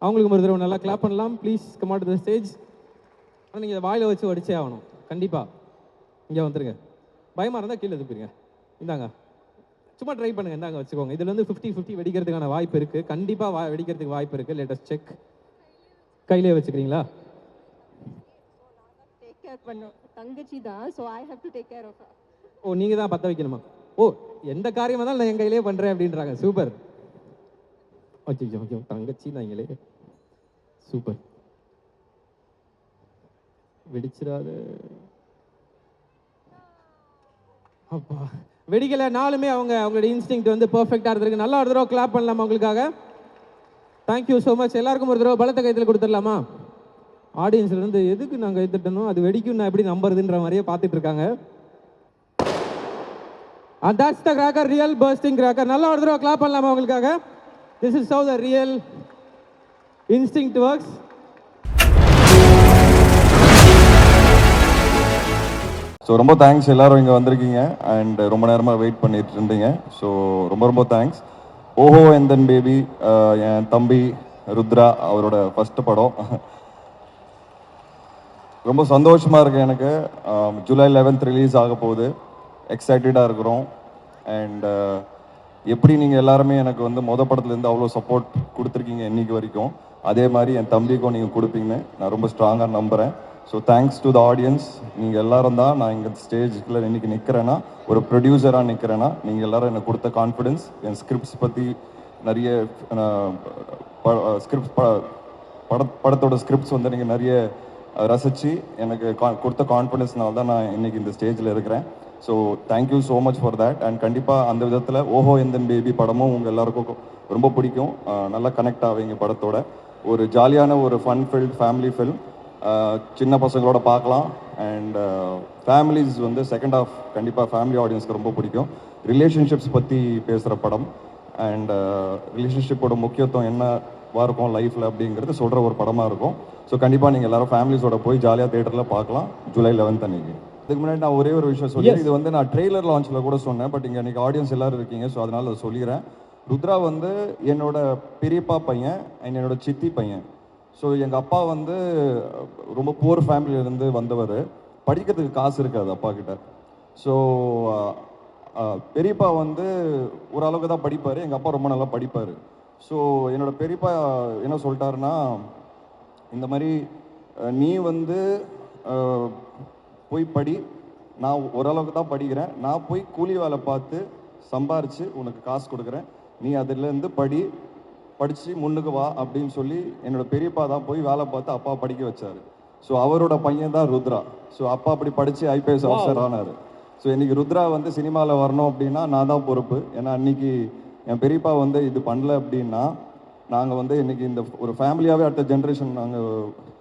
அவங்களுக்கு ஒரு தடவை நல்லா கிளாப் பண்ணலாம். Please come on to the stage. ஆனால் நீங்கள் வாயில் வச்சு வடிச்சே ஆகணும் கண்டிப்பாக. இங்கே வந்துருங்க. பயமாக இருந்தால் கீழே திருப்பிடுங்க. இந்தாங்க, சும்மா ட்ரை பண்ணுங்க. இந்தாங்க வச்சுக்கோங்க. இதில் வந்து 50-50 வெடிக்கிறதுக்கான வாய்ப்பு இருக்குது. கண்டிப்பாக வெடிக்கிறதுக்கு வாய்ப்பு இருக்குது. Latest check. கையிலே வச்சுக்கிறீங்களா? டேக் கேர் பண்ணும் தங்கச்சி தான். So I have to take care of her. ஓ, நீங்கள் தான் பற்ற வைக்கணுமா? ஓ, எந்த காரியமாக இருந்தாலும் நான் என் கையிலே பண்ணுறேன் அப்படின்றாங்க. சூப்பர். ஓகே ஓகே, தங்கச்சி தான் எங்களே. சூப்பர். வெடிச்சிடாது. அப்பா வெடிக்கலை. நாலுமே அவங்களோட இன்ஸ்டிங்க்ட் வந்து பர்ஃபெக்டாக இருந்திருக்கு. நல்லா ஒரு தடவை கிளாப் பண்ணலாமா உங்களுக்காக? Thank you so much. எல்லாருக்கும் ஒரு தடவை பலத்த கைத்தில் கொடுத்துடலாமா? ஆடியன்ஸ்ல இருந்து எதுக்கு நாங்கள் கைத்தட்டணும், அது வெடிக்கும் நான் எப்படி நம்புறதுன்ற மாதிரியே பார்த்துட்டு இருக்காங்க. And that's the cracker, real bursting cracker. நல்லா ஒரு தடவை கிளாப் பண்ணலாமா உங்களுக்காக? This is how the real instinct works. So ரொம்ப தேங்க்ஸ் எல்லாரும் இங்கே வந்திருக்கீங்க அண்ட் ரொம்ப நேரமாக வெயிட் பண்ணிட்டு இருந்தீங்க. ஸோ ரொம்ப ரொம்ப தேங்க்ஸ். ஓஹோ எந்தன் பேபி, என் தம்பி ருத்ரா அவரோட ஃபஸ்ட்டு படம். ரொம்ப சந்தோஷமாக இருக்குது எனக்கு. ஜூலை 11th ரிலீஸ் ஆக போகுது. எக்ஸைட்டடாக இருக்கிறோம். அண்ட் எப்படி நீங்கள் எல்லாருமே எனக்கு வந்து படத்துலேருந்து அவ்வளோ சப்போர்ட் கொடுத்துருக்கீங்க இன்னைக்கு வரைக்கும், அதே மாதிரி என் தம்பிக்கும் நீங்கள் கொடுப்பீங்கன்னு நான் ரொம்ப ஸ்ட்ராங்காக நம்புகிறேன். So thanks to the audience. நீங்கள் எல்லாரும் தான் நான் இங்கே ஸ்டேஜுக்குள்ள இன்றைக்கி நிற்கிறேன்னா, ஒரு ப்ரொடியூசராக நிற்கிறேன்னா, நீங்கள் எல்லாரும் எனக்கு கொடுத்த கான்ஃபிடென்ஸ், என் ஸ்கிரிப்ட்ஸ் பற்றி நிறைய படத்தோட ஸ்கிரிப்ட்ஸ் வந்து நீங்கள் நிறைய ரசித்து எனக்கு கொடுத்த கான்ஃபிடென்ஸ்னால தான் நான் இன்றைக்கி இந்த ஸ்டேஜில் இருக்கிறேன். So thank you so much for that. And கண்டிப்பாக அந்த விதத்தில் ஓஹோ எந்தன் பேபி படமும் உங்கள் எல்லாருக்கும் ரொம்ப பிடிக்கும். நல்லா கனெக்ட் ஆவீங்க படத்தோட. ஒரு ஜாலியான ஒரு ஃபன் ஃபில்ட் ஃபேமிலி ஃபில்ம். சின்ன பசங்களோட பார்க்கலாம். அண்ட் ஃபேமிலிஸ் வந்து செகண்ட் ஹாஃப் கண்டிப்பாக ஃபேமிலி ஆடியன்ஸ்க்கு ரொம்ப பிடிக்கும். ரிலேஷன்ஷிப்ஸ் பற்றி பேசுகிற படம். அண்ட் ரிலேஷன்ஷிப்போட முக்கியத்துவம் என்னவாக இருக்கும் லைஃப்பில் அப்படிங்கிறது சொல்கிற ஒரு படமாக இருக்கும். ஸோ கண்டிப்பாக நீங்கள் எல்லாரும் ஃபேமிலிஸோட போய் ஜாலியாக தேட்டரில் பார்க்கலாம் ஜூலை 11th அன்னைக்கு. இதுக்கு முன்னாடி நான் ஒரே ஒரு விஷயம் சொல்லிடுறேன். இது வந்து நான் ட்ரெய்லர் லான்ச்சில் கூட சொன்னேன். பட் இங்கே இன்றைக்கி ஆடியன்ஸ் எல்லோரும் இருக்கீங்க, ஸோ அதனால் அதை சொல்லிடுறேன். ருத்ரா வந்து என்னோட பெரியப்பா பையன் அண்ட் என்னோட சித்தி பையன். ஸோ எங்கள் அப்பா வந்து ரொம்ப புவர் ஃபேமிலியிலேருந்து வந்தவர். படிக்கிறதுக்கு காசு இருக்காது அப்பா கிட்ட. ஸோ பெரியப்பா வந்து ஓரளவுக்கு தான் படிப்பார். எங்கள் அப்பா ரொம்ப நல்லா படிப்பார். ஸோ என்னோட பெரியப்பா என்ன சொல்லிட்டாருன்னா, இந்த மாதிரி நீ வந்து போய் படி, நான் ஓரளவுக்கு தான் படிக்கிறேன், நான் போய் கூலி வேலை பார்த்து சம்பாரித்து உனக்கு காசு கொடுக்குறேன், நீ அதிலேருந்து படித்து முன்னுக்கு வா அப்படின்னு சொல்லி என்னோட பெரியப்பா தான் போய் வேலை பார்த்து அப்பா படிக்க வச்சார். ஸோ அவரோட பையன் தான் ருத்ரா. ஸோ அப்பா அப்படி படித்து IPS ஆஃபீஸர் ஆனார். ஸோ இன்றைக்கி ருத்ரா வந்து சினிமாவில் வரணும் அப்படின்னா நான் தான் பொறுப்பு. ஏன்னா அன்றைக்கி என் பெரியப்பா வந்து இது பண்ணல அப்படின்னா நாங்கள் வந்து இன்றைக்கி இந்த ஒரு ஃபேமிலியாகவே அடுத்த ஜென்ரேஷன் நாங்கள்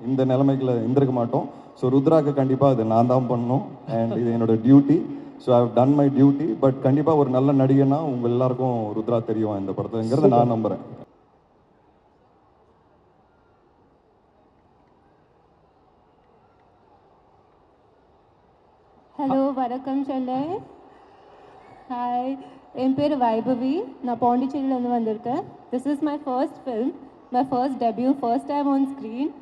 இந்த நிலைமைக்குள்ள இருந்திருக்க மாட்டோம். ஸோ ருத்ராக்கு கண்டிப்பாக அது நான் தான் பண்ணணும். அண்ட் இது என்னோட duty. So I have done my duty. But கண்டிப்பாக ஒரு நல்ல நடிகனா உங்கள் எல்லாருக்கும் ருத்ரா தெரியும் இந்த படத்துலங்கிறத நான் நம்புகிறேன். ஹலோ, வணக்கம் சென்னை. ஹாய், என் பேர் வைபவி. நான் பாண்டிச்சேரியிலேருந்து வந்திருக்கேன். This is my first film, my first debut, first time on screen.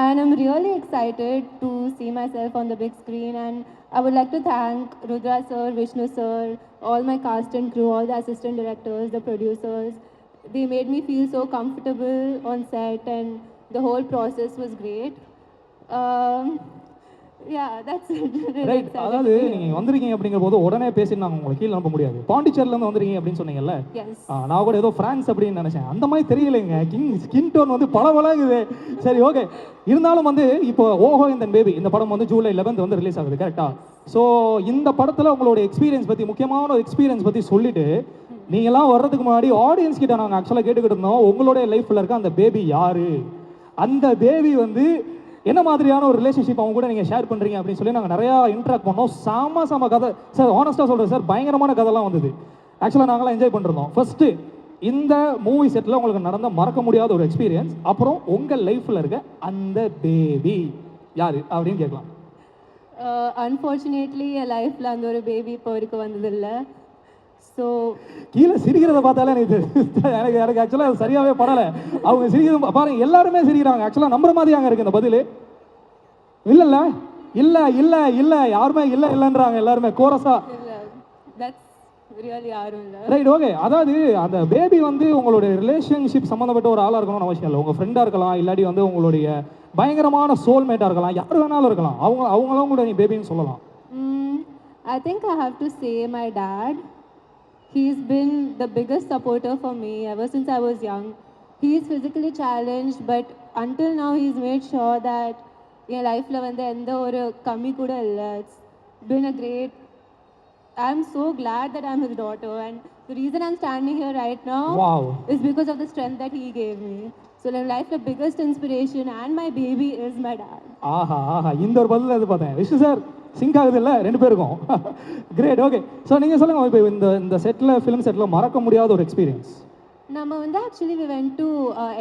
And I'm really excited to see myself on the big screen, and I would like to thank Rudra sir, Vishnu sir, all my cast and crew, all the assistant directors, the producers. They made me feel so comfortable on set, and the whole process was great. Yeah, that's it. Right. அதாவது நீங்கள் வந்திருக்கீங்க அப்படிங்கிற போது உடனே பேசி நாங்கள் உங்களுக்கு கீழே நம்ப முடியாது. பாண்டிச்சேரியிலேருந்து வந்திருக்கீங்க அப்படின்னு சொன்னீங்கல்ல, நான் கூட ஏதோ ஃப்ரான்ஸ் அப்படின்னு நினச்சேன். அந்த மாதிரி தெரியலைங்க. ஸ்கின் டோன் வந்து பளபளங்குது. சரி, ஓகே. இருந்தாலும் வந்து இப்போ ஓஹோ எந்தன் பேபி இந்த படம் வந்து ஜூலை 11th வந்து ரிலீஸ் ஆகுது, கரெக்டாக? ஸோ இந்த படத்தில் உங்களோட எக்ஸ்பீரியன்ஸ் பற்றி, முக்கியமான ஒரு எக்ஸ்பீரியன்ஸ் பற்றி சொல்லிவிட்டு, நீங்கள்லாம் வர்றதுக்கு முன்னாடி ஆடியன்ஸ் கிட்ட நாங்கள் ஆக்சுவலாக கேட்டுக்கிட்டு இருந்தோம், உங்களுடைய லைஃப்பில் இருக்க அந்த பேபி யார், அந்த பேபி வந்து என்ன மாதிரியான ஒரு ரிலேஷன்ஷிப் அவங்க கூட நீங்கள் ஷேர் பண்ணுறீங்க அப்படின்னு சொல்லி நாங்கள் நிறையா இன்ட்ராக்ட் பண்ணோம். செம கதை சார். ஆனஸ்ட்டாக சொல்கிறேன் சார், பயங்கரமான கதைலாம் வந்தது. ஆக்சுவலாக நாங்களாம் என்ஜாய் பண்ணிருந்தோம். ஃபஸ்ட்டு இந்த மூவி செட்டில் உங்களுக்கு நடந்த மறக்க முடியாத ஒரு எக்ஸ்பீரியன்ஸ், அப்புறம் உங்கள் லைஃப்பில் இருக்க அந்த பேபி யார் அப்படின்னு கேட்கலாம். அன்ஃபார்ச்சுனேட்லி என் லைஃப்பில் அந்த ஒரு பேபி இப்போ வரைக்கும் வந்ததில்லை. So கீழே சிரிக்கிறத பார்த்தாலே எனக்கு எனக்கு எனக்கு ஆக்சுவலாக அது சரியாகவே படலை. அவங்க சிரிக்கிறது பாருங்க, எல்லாருமே சிரிக்கிறாங்க. ஆக்சுவலாக நம்புற மாதிரி அங்கே இருக்கு இந்த பதில். இல்லைல்ல இல்லை இல்லை இல்லை யாருமே இல்லை இல்லைன்றாங்க எல்லாருமே கோரஸா. that's really யாரும் இல்லை. Right, okay. அதாவது அந்த பேபி வந்து உங்களுடைய ரிலேஷன்ஷிப் சம்மந்தப்பட்ட ஒரு ஆளாக இருக்கணும்னு அவசியம் இல்லை. உங்கள் ஃப்ரெண்டாக இருக்கலாம், இல்லாட்டி வந்து உங்களுடைய பயங்கரமான சோல்மேட்டாக இருக்கலாம், யார் வேணாலும் இருக்கலாம். அவங்களும் கூட நீ பேபின்னு சொல்லலாம். I think I have to say my dad. He's been the biggest supporter for me ever since I was young. He's physically challenged, but until now he's made sure that in life la vande endha oru kammi kuda illa. It's been a great. I'm so glad that I'm his daughter, and the reason I'm standing here right now Wow. is because of the strength that he gave me. So in life the biggest inspiration and my baby is my dad. ஆஹா ஆஹா, இந்த ஒரு பதில் அது பார்த்தேன். Vishnu sir sink ஆகுது இல்லை ரெண்டு பேருக்கும்? Great, okay. So நீங்கள் சொல்லுங்கள், இப்போ இந்த செட்டில் ஃபிலிம் செட்டில் மறக்க முடியாத ஒரு எக்ஸ்பீரியன்ஸ். நம்ம வந்து actually we went to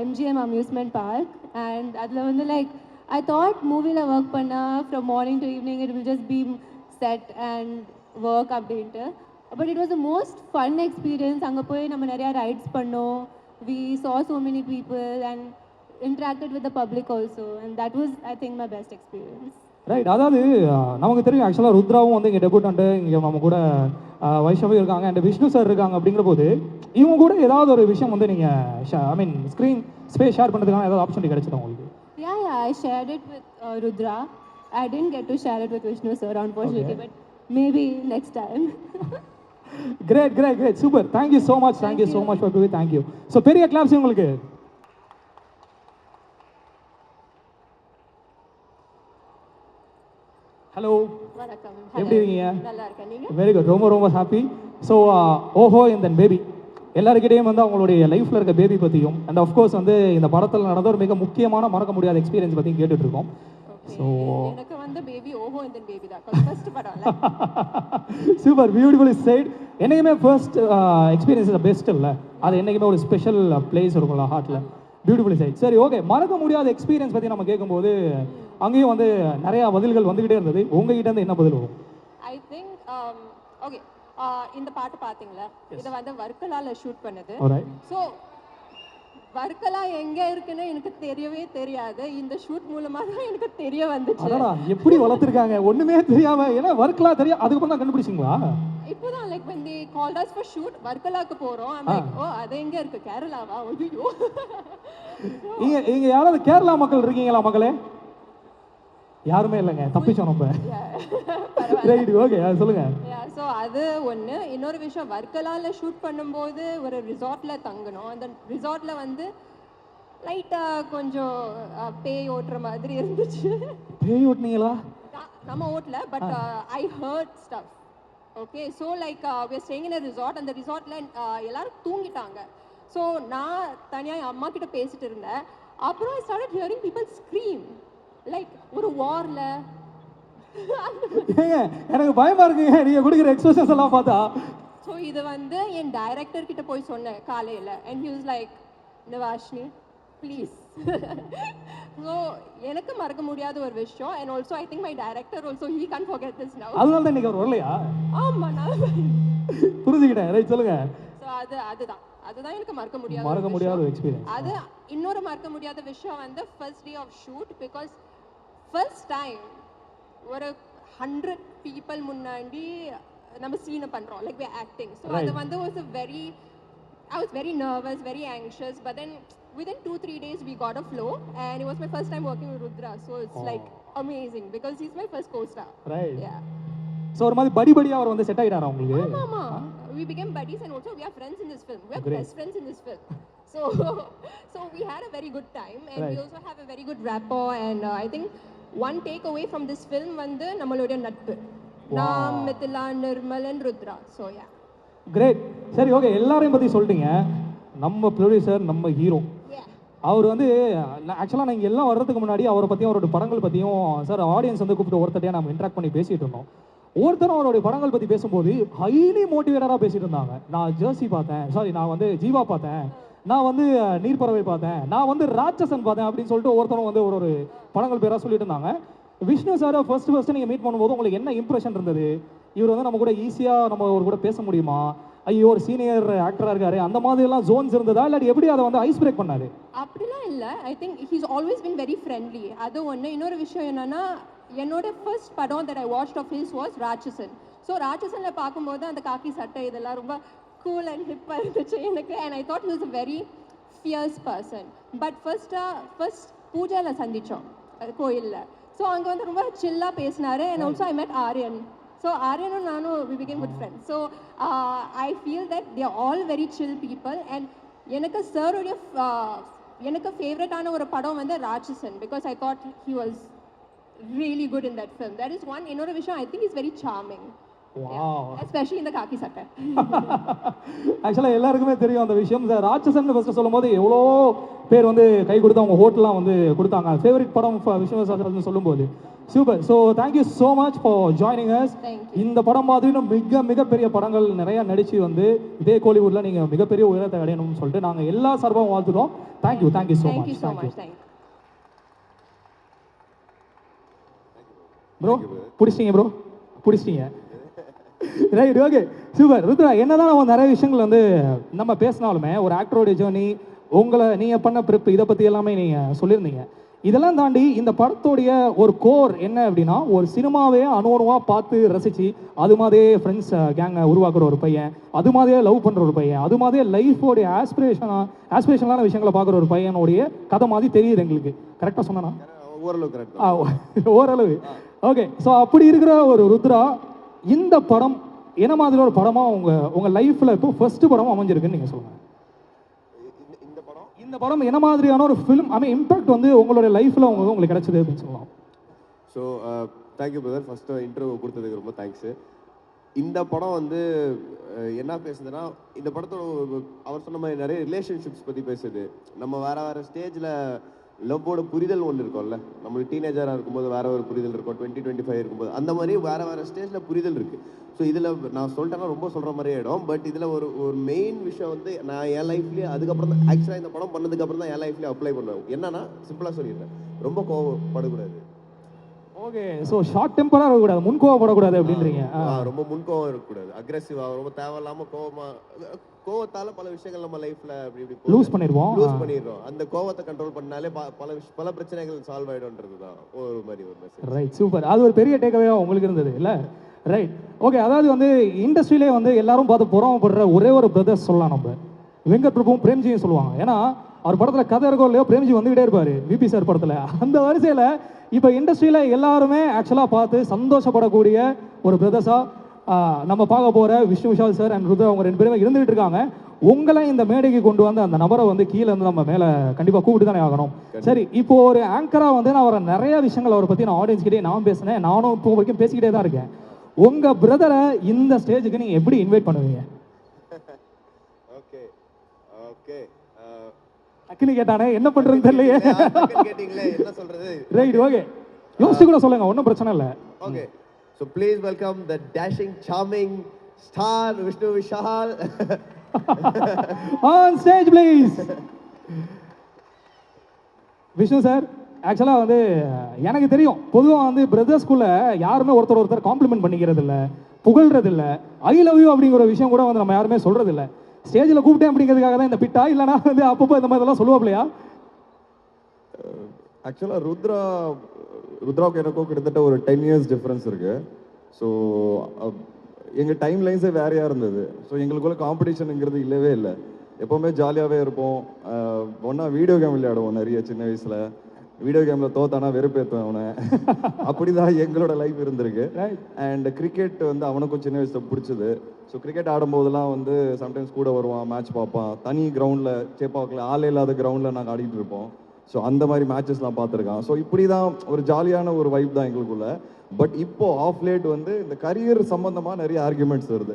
MGM amusement park, and அதில் வந்து லைக் I thought மூவியில் ஒர்க் பண்ணால் from morning to evening it will just be set and work அப்படின்ட்டு. But it was the most fun experience. அங்கே போய் நம்ம நிறையா ரைட்ஸ் பண்ணோம். We saw so many people and interacted with the public also, and that was I think my best experience. Right, அதாவது நமக்கு தெரியும் ஆக்சுவலாக ருத்ராவும் வந்து இங்கே டெபியூட்டன்ட்டு இங்கே நம்ம கூட வைஷ்ணவி இருக்காங்க அண்ட் விஷ்ணு சார் இருக்காங்க. அப்படிங்கிற போது இவங்க கூட ஏதாவது ஒரு விஷயம் வந்து நீங்கள் ஐ மீன் ஸ்க்ரீன் ஸ்பேஸ் ஷேர் பண்ணுறதுக்கான ஏதாவது ஆப்பர்ச்சுனிட்டி கிடைச்சதா உங்களுக்கு? Yeah, I shared it with Rudra. I didn't get to share it with Vishnu sir unfortunately, but maybe next time. Great great great, super. Thank you so much, thank you so much for two. Thank you. So பெரிய claps உங்களுக்கு. Hello, வணக்கம். எப்படி இருக்கீங்க? நல்லா இருக்கேன். நீங்க? Very good, ரொம்ப ரொம்ப ஹாப்பி. ஸோ ஓஹோ அண்ட் தென் பேபி, எல்லாருக்கிட்டையும் வந்து அவங்களுடைய லைஃப்பில் இருக்க பேபி பற்றியும் அண்ட் ஆஃப்கோர்ஸ் வந்து இந்த படத்தில் நடந்த ஒரு மிக முக்கியமான மறக்க முடியாத எக்ஸ்பீரியன்ஸ் பற்றியும் கேட்டுட்டு இருக்கோம். ஸோ எனக்கு வந்து பேபி ஓஹோ இந்த பேபி தான் ஃபர்ஸ்ட் படம்ல. Super, beautiful sight. என்னைக்குமே ஃபர்ஸ்ட் எக்ஸ்பீரியன்ஸ் இஸ் பெஸ்ட் இல்லை, அது என்றைக்குமே ஒரு ஸ்பெஷல் பிளேஸ் இருக்கும்ல ஹார்ட்டில். Beautiful sight. சரி, ஓகே. மறக்க முடியாத எக்ஸ்பீரியன்ஸ் பற்றி நம்ம கேட்கும்போது அங்கேயும் வந்து நிறையா பதில்கள் வந்துக்கிட்டே இருந்தது. உங்ககிட்ட இருந்து என்ன பதில் வரும்? ஐ திங்க் ஓகே, இந்த பாட்டு பார்த்தீங்களா, இதை வந்து வர்க்கலால ஷூட் பண்ணது. ஸோ வர்க்கலா எங்க இருக்குன்னு எனக்கு தெரியவே தெரியாது. இந்த ஷூட் மூலமா தான் எனக்கு தெரிய வந்துச்சு. அடடா, எப்படி வளர்த்துருக்காங்க ஒண்ணுமே தெரியாம. ஏன்னா வர்க்கலா தெரியும், அதுக்கப்புறம் தான் கண்டுபிடிச்சிங்களா? இப்போதான் like when they called us for shoot வர்க்கலாக்கு போறோம். I'm like, ஓ அது எங்க இருக்கு, கேரளாவா? ஐயோ. இங்க யாராவது கேரளா மக்கள் இருக்கீங்களா மக்களே? யாருமே இல்லைங்க, தப்பிச்சோம் நம்ம. ரைட், ஓகே, சொல்லுங்க. ஸோ அது ஒன்று. இன்னொரு விஷயம், வர்க்கலால ஷூட் பண்ணும்போது ஒரு ரிசார்ட்ல தங்கணும். அந்த ரிசார்ட்ல வந்து லைட்டாக கொஞ்சம் பேய் ஓட்டுற மாதிரி இருந்துச்சு. பேய் ஓட்டுனீங்களா? நம்ம ஓட்டல, but I hurt stuff. Okay, so like we are staying in a resort. அந்த ரிசார்ட்ல எல்லாரும் தூங்கிட்டாங்க. ஸோ நான் தனியாக என் அம்மா கிட்ட பேசிட்டு இருந்தேன். அப்புறம் I started hearing people scream like ஒரு வார்ல. எனக்கு பயமா இருக்குங்க நீங்க கொடுக்குற எக்ஸ்பிரஷன்ஸ் எல்லாம் பார்த்தா. ஸோ இது வந்து என் டைரக்டர் கிட்ட போய் சொன்னேன் காலையில். And he was like, Nivashini please. So எனக்கு மறக்க முடியாத ஒரு விஷயம். And also I think my director also he can't forget this now. அதனால தான் இன்னைக்கு அவர் வரலையா? ஆமா, நான் புரிஞ்சுக்கிட்டேன். ரைட், சொல்லுங்க. ஸோ அதுதான் எனக்கு மறக்க முடியாத எக்ஸ்பீரியன்ஸ். அது இன்னொரு மறக்க முடியாத விஷயம் வந்து first day of shoot. Because first time ஒரு 100 people முன்னாடி நம்ம சீனை பண்றோம், like we are acting. So அது வந்து I was very nervous, very anxious, but then within 2-3 days we got a flow, and it was my first time working with Rudra, so it's like amazing because he's my first co-star. Right. Yeah. So ஒரு மாதிரி படியா அவர் வந்து set ஆயிட்டாரா உங்களுக்கு? ஆமா, we became buddies, and also we are friends in this film. We are best friends in this film. So we had a very good time, and we also have a very good rapport, and I think one takeaway from this film வந்து நம்மளுடைய நட்பு. நாம், Mithila, Nirmal and Rudra. So yeah. Great. சரி, okay. எல்லாரையும் பத்தி சொல்லிட்டீங்க. நம்ம producer, நம்ம ஹீரோ, அவர் வந்து ஆக்சுவலாக நீங்கள் எல்லாம் வர்றதுக்கு முன்னாடி அவரை பற்றியும் அவரோட படங்கள் பற்றியும் சார் ஆடியன்ஸ் வந்து கூப்பிட்டு ஒருத்தரையாக நம்ம இன்ட்ராக்ட் பண்ணி பேசிகிட்டு இருந்தோம். ஒருத்தரும் அவருடைய படங்கள் பற்றி பேசும்போது ஹைலி மோட்டிவேட்டடாக பேசிகிட்டு இருந்தாங்க. நான் ஜெர்சி பார்த்தேன், சாரி நான் வந்து ஜீவா பார்த்தேன், நான் வந்து நீர்ப்பறவை பார்த்தேன், நான் வந்து ராட்சசன் பார்த்தேன் அப்படின்னு சொல்லிட்டு ஒருத்தரும் வந்து ஒரு படங்கள் பேராக சொல்லிட்டு இருந்தாங்க. விஷ்ணு சாரை ஃபர்ஸ்ட் நீங்கள் மீட் பண்ணும்போது உங்களுக்கு என்ன இம்ப்ரெஷன் இருந்தது? இவர் வந்து நம்ம கூட ஈஸியாக நம்ம ஒரு கூட பேச முடியுமா? ஐயோ ஒரு சீனியர் ஆக்டராக இருக்காரு அந்த மாதிரிலாம் ஜோன்ஸ் இருந்ததா இல்லாட்டி எப்படி அதை வந்து ஐஸ் பிரேக் பண்ணாரு? அப்படிலாம் இல்லை. I think he's always been very friendly. அது ஒன்று. இன்னொரு விஷயம் என்னன்னா, என்னோட ஃபர்ஸ்ட் படம் that I watched of his was Ratsasan. So ராட்சசனில் பார்க்கும்போது அந்த காக்கி சட்டை இதெல்லாம் ரொம்ப கூல் அண்ட் ஹிப்பாக இருந்துச்சு எனக்கு. And I thought he was a very fierce person. But first பூஜையில் சந்தித்தோம் கோயிலில். ஸோ அங்கே வந்து ரொம்ப சில்லாக பேசினாரு. அண்ட் ஆல்சோ ஐ மெட் ஆரியன். ஸோ ஆரியனும் நானும் we became good friends. So I feel that they are all very chill people. And எனக்கு சாருடைய எனக்கு ஃபேவரட்டான ஒரு படம் வந்து Ratsasan. Because I thought he was really good in that film. That is one. இன்னொரு விஷயம், I think he's very charming. Wow. Especially in the khaki சட்டை. ஆக்சுவலாக எல்லாருக்குமே தெரியும் அந்த விஷயம். இந்த ராட்சசன் ஃபர்ஸ்ட் சொல்லும்போது எவ்வளோ பேர் வந்து கை கொடுத்து அவங்க ஹோட்டலாம் வந்து கொடுத்தாங்க. ஃபேவரட் படம் விஸ்வநாதன் சொல்லும்போது super. So thank you so much for joining us. இந்த படம் மாதிரி மிகப்பெரிய படங்கள் நிறையா நடிச்சு வந்து இதே கோலிவுட்டில் நீங்கள் மிகப்பெரிய உயரத்தை அடையணும்னு சொல்லிட்டு நாங்கள் எல்லா சார்பாகவும் வாழ்த்துக்கிறோம். Thank you so much. ப்ரோ பிடிச்சிட்டீங்க ரைட். Okay super. ருத்ரா, என்னதான் நம்ம நிறைய விஷயங்கள் வந்து நம்ம பேசினாலுமே ஒரு ஆக்டரோடைய ஜேர்னி நீங்கள் பண்ண ப்ரிப் இதை பற்றி எல்லாமே நீங்கள் சொல்லியிருந்தீங்க. இதெல்லாம் தாண்டி இந்த படத்தோடைய ஒரு கோர் என்ன அப்படின்னா, ஒரு சினிமாவே அணுவணுவாக பார்த்து ரசித்து அது மாதிரியே ஃப்ரெண்ட்ஸ் கேங்கை உருவாக்குற ஒரு பையன், அது மாதிரியே லவ் பண்ணுற ஒரு பையன், அது மாதிரியே லைஃபோடைய ஆஸ்பிரேஷனான விஷயங்களை பார்க்குற ஒரு பையனுடைய கதை மாதிரி தெரியுது எங்களுக்கு. கரெக்டாக சொன்னா? ஓரளவு. ஓகே. ஸோ அப்படி இருக்கிற ஒரு ருத்ரா, இந்த படம் என்ன மாதிரி ஒரு படமாக உங்கள் லைஃப்பில் இப்போ ஃபர்ஸ்ட் படமாக அமைஞ்சிருக்குன்னு நீங்கள் சொல்லுங்கள். இந்த படம் என்ன மாதிரியான ஒரு ஃபிலிம் இம்பாக்ட் வந்து உங்களுடைய லைஃப்பில் உங்களுக்கு கிடைச்சது அப்படின்னு சொல்லலாம்? So thank you brother. First interview கொடுத்ததுக்கு ரொம்ப தேங்க்ஸு. இந்த படம் வந்து என்ன பேசுதுன்னா, இந்த படத்தோட அவர் சொன்ன மாதிரி நிறைய ரிலேஷன்ஷிப்ஸ் பற்றி பேசுது. நம்ம வேறு ஸ்டேஜில் லவ்வோட புரிதல் ஒன்று இருக்கும்ல, நம்மளுக்கு டீனேஜராக இருக்கும்போது வேறு ஒரு புரிதல் இருக்கும், 20-25 இருக்கும்போது அந்த மாதிரி வேறு ஸ்டேஜில் புரிதல் இருக்குது. ஸோ இதில் நான் சொல்லிட்டேன்னா ரொம்ப சொல்கிற மாதிரி ஆகிடும். பட் இதில் ஒரு மெயின் விஷயம் வந்து நான் என் லைஃப்லேயே அதுக்கப்புறம் தான் ஆக்சுவலாக இந்த படம் பண்ணதுக்கப்புறம் தான் என் லைஃப்லேயே அப்ளை பண்ணுவேன். என்னன்னா சிம்பிளாக சொல்லிடுறேன், ரொம்ப கோவப்படக்கூடாது. ஓகே. ஸோ ஷார்ட் டெம்பராக இருக்கக்கூடாது, முன்கோவப்படக்கூடாது அப்படின்றீங்க. ரொம்ப முன்கோவம் இருக்கக்கூடாது, அக்ரெசிவாக ரொம்ப தேவையில்லாமல் கோவத்தால் பல விஷயங்கள் நம்ம லைஃப்ல அப்படி லூஸ் பண்ணிடுறோம். அந்த கோவத்தை கண்ட்ரோல் பண்ணாலே பல பிரச்சனைகள் சால்வ் ஆகிடும்ன்றது தான் ஒரு மாதிரி ஒரு மெசேஜ். Right, super. அது ஒரு பெரிய டேக்அவேவா உங்களுக்கு இருந்தது இல்லை? ரைட். ஓகே. அதாவது வந்து இண்டஸ்ட்ரியிலே வந்து எல்லாரும் பார்த்து பொறாமப்படுற ஒரே ஒரு பிரதர்ஸ் சொல்லலாம் நம்ம, வெங்கட் பிரபுவும் பிரேம்ஜியும் சொல்லுவாங்க. ஏன்னா அவர் படத்தில் கதை இருக்கோ இல்லையோ பிரேம்ஜி வந்துகிட்டே இருப்பார் விபி சார் படத்தில். அந்த வரிசையில் இப்போ இண்டஸ்ட்ரியில் எல்லாருமே ஆக்சுவலாக பார்த்து சந்தோஷப்படக்கூடிய ஒரு பிரதர்ஸாக நம்ம பார்க்க போகிற விஷ்ணு விஷால் சார் அண்ட் ருத்ரா அவங்க 2 பேருமே இருந்துகிட்டு இருக்காங்க. உங்களை இந்த மேடைக்கு கொண்டு வந்து அந்த நபரை வந்து கீழே வந்து நம்ம மேலே கண்டிப்பாக கூப்பிட்டு தானே ஆகணும். சரி, இப்போ ஒரு ஆங்கராக வந்து நான் அவரை நிறைய விஷயங்கள் அவரை பற்றி நான் ஆடியன்ஸ் கிட்டே நான் பேசினேன், நானும் இப்போ வரைக்கும் பேசிக்கிட்டே தான் இருக்கேன். உங்கள் பிரதரை இந்த ஸ்டேஜுக்கு நீங்கள் எப்படி இன்வைட் பண்ணுவீங்க? Okay okay. டக்குன்னு கேட்டானே, என்ன பண்ணுறதுன்னு தெரியலையே. கேட்டிங்களே என்ன சொல்கிறது. Right, okay. யோசிச்சு கூட சொல்லுங்கள், ஒன்றும் பிரச்சனை இல்லை. Okay. So please welcome the dashing, charming star Vishnu Vishal on stage please. Vishnu sir, ஆக்சுவலாக வந்து எனக்கு தெரியும் பொதுவாக வந்து பிரதர்ஸ்குள்ளே யாருமே ஒருத்தர் காம்ப்ளிமெண்ட் பண்ணிக்கிறது இல்லை, புகழ்றது இல்லை, ஐ லவ் யூ அப்படிங்கிற ஒரு விஷயம் கூட வந்து நம்ம யாருமே சொல்கிறது இல்லை. ஸ்டேஜில் கூப்பிட்டேன் அப்படிங்கிறதுக்காக தான் இந்த பிட்டா, இல்லைனா வந்து அப்பப்போ இந்த மாதிரிலாம் சொல்லுவாப்லையா? ஆக்சுவலாக ருத்ராவுக்கு எனக்கும் கிட்டத்தட்ட ஒரு 10 years டிஃப்ரென்ஸ் இருக்குது. ஸோ எங்கள் டைம் லைன்ஸே வேறையாக இருந்தது. ஸோ எங்களுக்குள்ள காம்படிஷனுங்கிறது இல்லவே இல்லை. எப்போவுமே ஜாலியாகவே இருப்போம். ஒன்றா வீடியோ கேம் விளையாடுவோம் நிறைய சின்ன வயசில். வீடியோ கேமில் தோத்தானா வெறுப்பேற்றுவேன் அவனை. அப்படி தான் எங்களோட லைஃப் இருந்திருக்கு. அண்ட் கிரிக்கெட் வந்து அவனுக்கும் சின்ன வயசில் பிடிச்சது. ஸோ கிரிக்கெட் ஆடும்போதெல்லாம் வந்து சம்டைம்ஸ் கூட வருவான், மேட்ச் பார்ப்பான். தனி கிரவுண்டில் சேப்பாக்கில் ஆள் இல்லாத கிரவுண்டில் நாங்கள் ஆடிட்டு இருப்போம். ஸோ அந்த மாதிரி மேட்சஸ்லாம் பார்த்துருக்கான். ஸோ இப்படி தான் ஒரு ஜாலியான ஒரு வைப் தான் எங்களுக்குள்ள. பட் இப்போ ஆஃப் லேட் வந்து இந்த கரியர் சம்பந்தமா நிறைய ஆர்குமெண்ட்ஸ் வருது.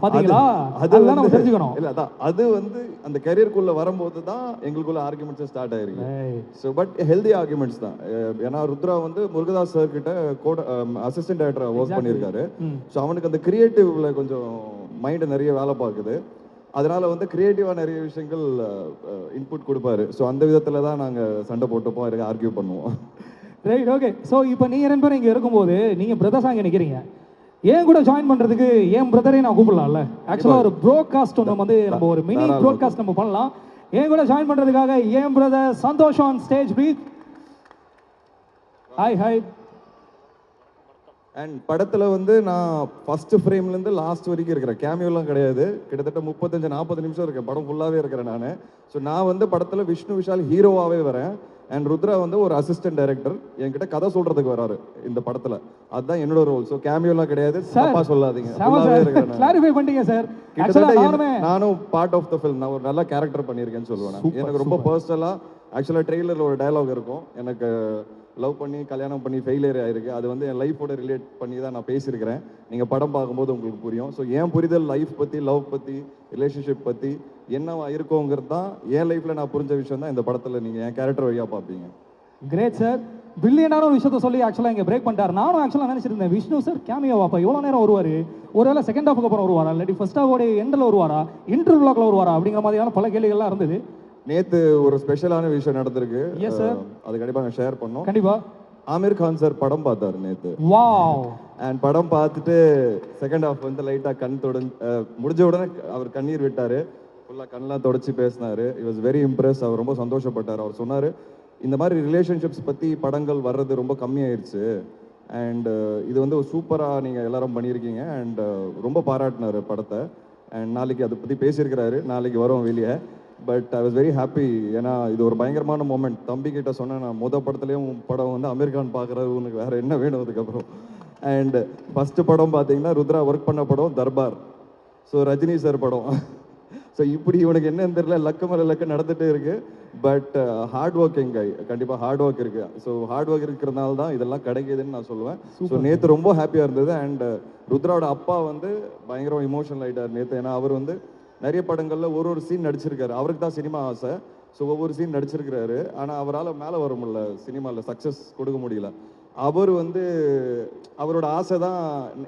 பாத்தீங்களா? அதெல்லாம் நம்ம தெரிஞ்சுக்கணும். இல்ல அதான் அது வந்து அந்த கரியருக்குள்ள வரும்போது தான் எங்களுக்குள்ள ஆர்குமெண்ட்ஸ் ஸ்டார்ட் ஆயிருக்கு. ஸோ பட் ஹெல்தி ஆர்குமெண்ட்ஸ் தான். ஏன்னா ருத்ரா வந்து முருகதாஸ் சார் கிட்ட அசிஸ்டன்ட் டைரக்டரா ஒர்க் பண்ணியிருக்காரு. ஸோ அவனுக்கு அந்த கிரியேட்டிவ்ல கொஞ்சம் மைண்ட் நிறைய வேலை பார்க்குது. அதனால வந்து கிரியேட்டிவா நிறைய விஷயங்கள் இன்புட் கொடுப்பாரு. ஸோ அந்த விதத்துல தான் நாங்கள் சண்டை போட்டுப்போம், ஆர்கியூ பண்ணுவோம். Right, okay. ஸோ இப்போ நீங்கள் 2 பேரும் இங்கே இருக்கும்போது நீங்கள் பிரதர்ஸாக இங்கே நிற்கிறீங்க. ஏன் கூட ஜாயின் பண்றதுக்கு என் பிரதரையும் நான் கூப்பிடலாம்ல. ஆக்சுவலாக ஒரு ப்ரோட்காஸ்ட் ஒன்று வந்து நம்ம ஒரு மினி ப்ரோட்காஸ்ட் நம்ம பண்ணலாம். ஏன் கூட ஜாயின் பண்றதுக்காக என் brother Santhosh on stage please. Hi hi. And படத்தில் வந்து நான் ஃபஸ்ட்டு ஃப்ரேம்லேருந்து லாஸ்ட் வரைக்கும் இருக்கிறேன். கேமியோலாம் கிடையாது. கிட்டத்தட்ட 35-40 நிமிஷம் இருக்கேன். படம் ஃபுல்லாகவே இருக்கிறேன் நான். ஸோ நான் வந்து படத்தில் விஷ்ணு விஷால் ஹீரோவாகவே வரேன். அண்ட் ருத்ரா வந்து ஒரு அசிஸ்டன்ட் டைரக்டர் என்கிட்ட கதை சொல்கிறதுக்கு வராரு இந்த படத்தில். அதுதான் என்னோட ரோல். ஸோ கேமியோலாம் கிடையாது. தப்பா சொல்லாதீங்க. ஃபுல்லாகவே இருக்கிறேன். கிளாரிஃபை பண்ணிட்டீங்க சார். கிட்டத்தட்ட நானும் பார்ட் ஆஃப் த ஃபில்ம். நான் ஒரு நல்ல கேரக்டர் பண்ணியிருக்கேன்னு சொல்லுவேன். எனக்கு ரொம்ப பர்சனலாக ஆக்சுவலாக ட்ரெய்லரில் ஒரு டயலாக் இருக்கும். எனக்கு லவ் பண்ணி கல்யாணம் பண்ணி ஃபெயிலியர் ஆயிருக்கு. அது வந்து என் லைஃபோட ரிலேட் பண்ணி தான் நான் பேசியிருக்கிறேன். நீங்கள் படம் பார்க்கும்போது உங்களுக்கு புரியும். ஸோ என் புரிதல் லைஃப் பற்றி, லவ் பற்றி, ரிலேஷன்ஷிப் பற்றி என்னவா இருக்கோங்கிறது தான் என் லைஃப்பில் நான் புரிஞ்ச விஷயம் தான் இந்த படத்தில் நீங்கள் என் கேரக்டர் வழியாக பார்ப்பீங்க. Great sir. பில்லியனான ஒரு விஷயத்த சொல்லி ஆக்சுவலாக இங்கே பிரேக் பண்ணிட்டார். நானும் ஆக்சுவலாக நினச்சிருந்தேன் விஷ்ணு சார் கேமியோ வாப்பா எவ்வளோ நேரம் வருவார், ஒருவேளை செகண்ட் ஹாஃபுக்கு அப்புறம் வருவாரா, இல்லாட்டி ஃபர்ஸ்ட் ஹாஃபோட எண்டில் வருவாரா, இன்டர்வியூ பிளாக்ல வருவாரா அப்படிங்கிற மாதிரியான பல கேள்விகள்லாம் இருந்தது. நேற்று ஒரு ஸ்பெஷலான விஷயம் நடந்திருக்கு. Yes sir. அது கண்டிப்பாக நான் ஷேர் பண்ணோம். கண்டிப்பாக. ஆமீர் கான் சார் படம் பார்த்தாரு நேற்று. வாவ். அண்ட் படம் பார்த்துட்டு செகண்ட் ஹாஃப் வந்து லைட்டாக கண் முடிஞ்ச உடனே அவர் கண்ணீர் விட்டார். ஃபுல்லாக கண்ணெலாம் தொடச்சி பேசினார். It was very impress. அவர் ரொம்ப சந்தோஷப்பட்டார். அவர் சொன்னார் இந்த மாதிரி ரிலேஷன்ஷிப்ஸ் பற்றி படங்கள் வர்றது ரொம்ப கம்மியாயிடுச்சு. அண்ட் இது வந்து ஒரு சூப்பராக நீங்கள் எல்லாரும் பண்ணியிருக்கீங்க. அண்ட் ரொம்ப பாராட்டினார் படத்தை. அண்ட் நாளைக்கு அதை பற்றி பேசியிருக்கிறாரு. நாளைக்கு வரும் வெளியே. But I was very happy. ஏன்னா இது ஒரு பயங்கரமான மூமெண்ட். தம்பி கிட்ட சொன்னேன் நான் படத்துலேயும் படம் வந்து அமீர் கான் பார்க்குறது உனக்கு வேறு என்ன வேணும் அதுக்கப்புறம். அண்ட் ஃபஸ்ட்டு படம் பார்த்தீங்கன்னா ருத்ரா ஒர்க் பண்ண படம் தர்பார். ஸோ ரஜினி சார் படம். ஸோ இப்படி இவனுக்கு என்னன்னு தெரியல, லக்கு மேலே லக்கு நடந்துகிட்டே இருக்கு. பட் ஹார்ட் ஒர்க்கிங் கை. கண்டிப்பாக ஹார்ட் ஒர்க் இருக்கு. ஸோ ஹார்ட் ஒர்க் இருக்கிறதுனால தான் இதெல்லாம் கிடைக்குதுன்னு நான் சொல்லுவேன். ஸோ நேற்று ரொம்ப ஹாப்பியாக இருந்தது. அண்ட் ருத்ராவோட அப்பா வந்து பயங்கரம் இமோஷனல் ஆகிட்டார் நேற்று. ஏன்னா அவர் வந்து நிறைய படங்களில் ஒரு சீன் நடிச்சிருக்காரு. அவருக்கு தான் சினிமா ஆசை. ஸோ ஒவ்வொரு சீன் நடிச்சிருக்கிறாரு. ஆனால் அவரால் மேலே வர முடியல, சினிமாவில் சக்ஸஸ் கொடுக்க முடியல. அவர் வந்து அவரோட ஆசை தான்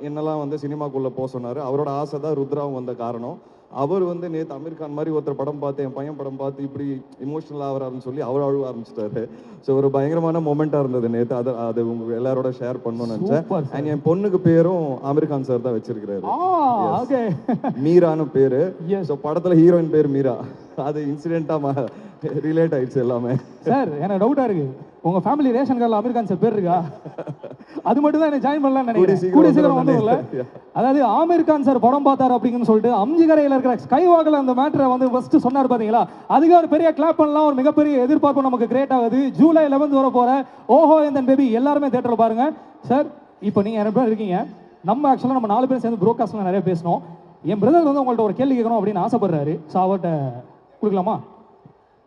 என்னெல்லாம் வந்து சினிமாக்குள்ளே போக சொன்னார். அவரோட ஆசை தான் ருத்ராவும் வந்த காரணம். அவர் வந்து நேற்று அமீர் கான் மாதிரி ஒருத்தர் படம் பார்த்து என் பையன் படம் பார்த்து இப்படி இமோஷனல் ஆகிறாருன்னு சொல்லி அவர் அழுவ ஆரம்பிச்சிட்டாரு. ஸோ ஒரு பயங்கரமான மொமெண்ட்டாக இருந்தது நேற்று. அது உங்க எல்லாரோட ஷேர் பண்ணணும்னு நினச்சேன். அண்ட் என் பொண்ணுக்கு பேரும் அமீர் கான் சார் தான் வச்சிருக்கிறாரு. மீரான்னு பேரு. ஸோ படத்தில் ஹீரோயின் பேர் மீரா. அது இன்சிடென்ட்டாக ரிலேட் ஆயிடுச்சு எல்லாமே. சார் எனக்கு டவுட்டாக இருக்கு, உங்க ஃபேமிலி ரேஷன் கார்டில் அமீர் கான் சார் பேர் இருக்கா? அது மட்டும் தான் எனக்கு ஜாயின் பண்ணலாம்னு நினைக்கிறேன். கூடிய சீக்கிரம் வந்துடும்ல. அதாவது ஆமீர் கான் சார் படம் பார்த்தாரு அப்படின்னு சொல்லிட்டு அம்ஜிகரையில் இருக்கிற ஸ்கை வாக்கில் அந்த மேட்டரை வந்து ஃபர்ஸ்ட் சொன்னார் பார்த்தீங்களா? அதுக்கு ஒரு பெரிய கிளாப் பண்ணலாம். ஒரு மிகப்பெரிய எதிர்பார்ப்பு நமக்கு கிரியேட் ஆகுது. ஜூலை 11 வர போற ஓஹோ என் பேபி எல்லாருமே தேட்டரில் பாருங்க. சார் இப்போ நீங்கள் 2 பேர் இருக்கீங்க. நம்ம ஆக்சுவலாக நம்ம 4 பேர் சேர்ந்து ப்ரோட்காஸ்ட்ல நிறைய பேசணும். என் பிரதர் வந்து உங்கள்ட்ட ஒரு கேள்வி கேட்கணும் அப்படின்னு ஆசைப்படுறாரு. ஸோ அவர்கிட்ட கொடுக்கலாமா?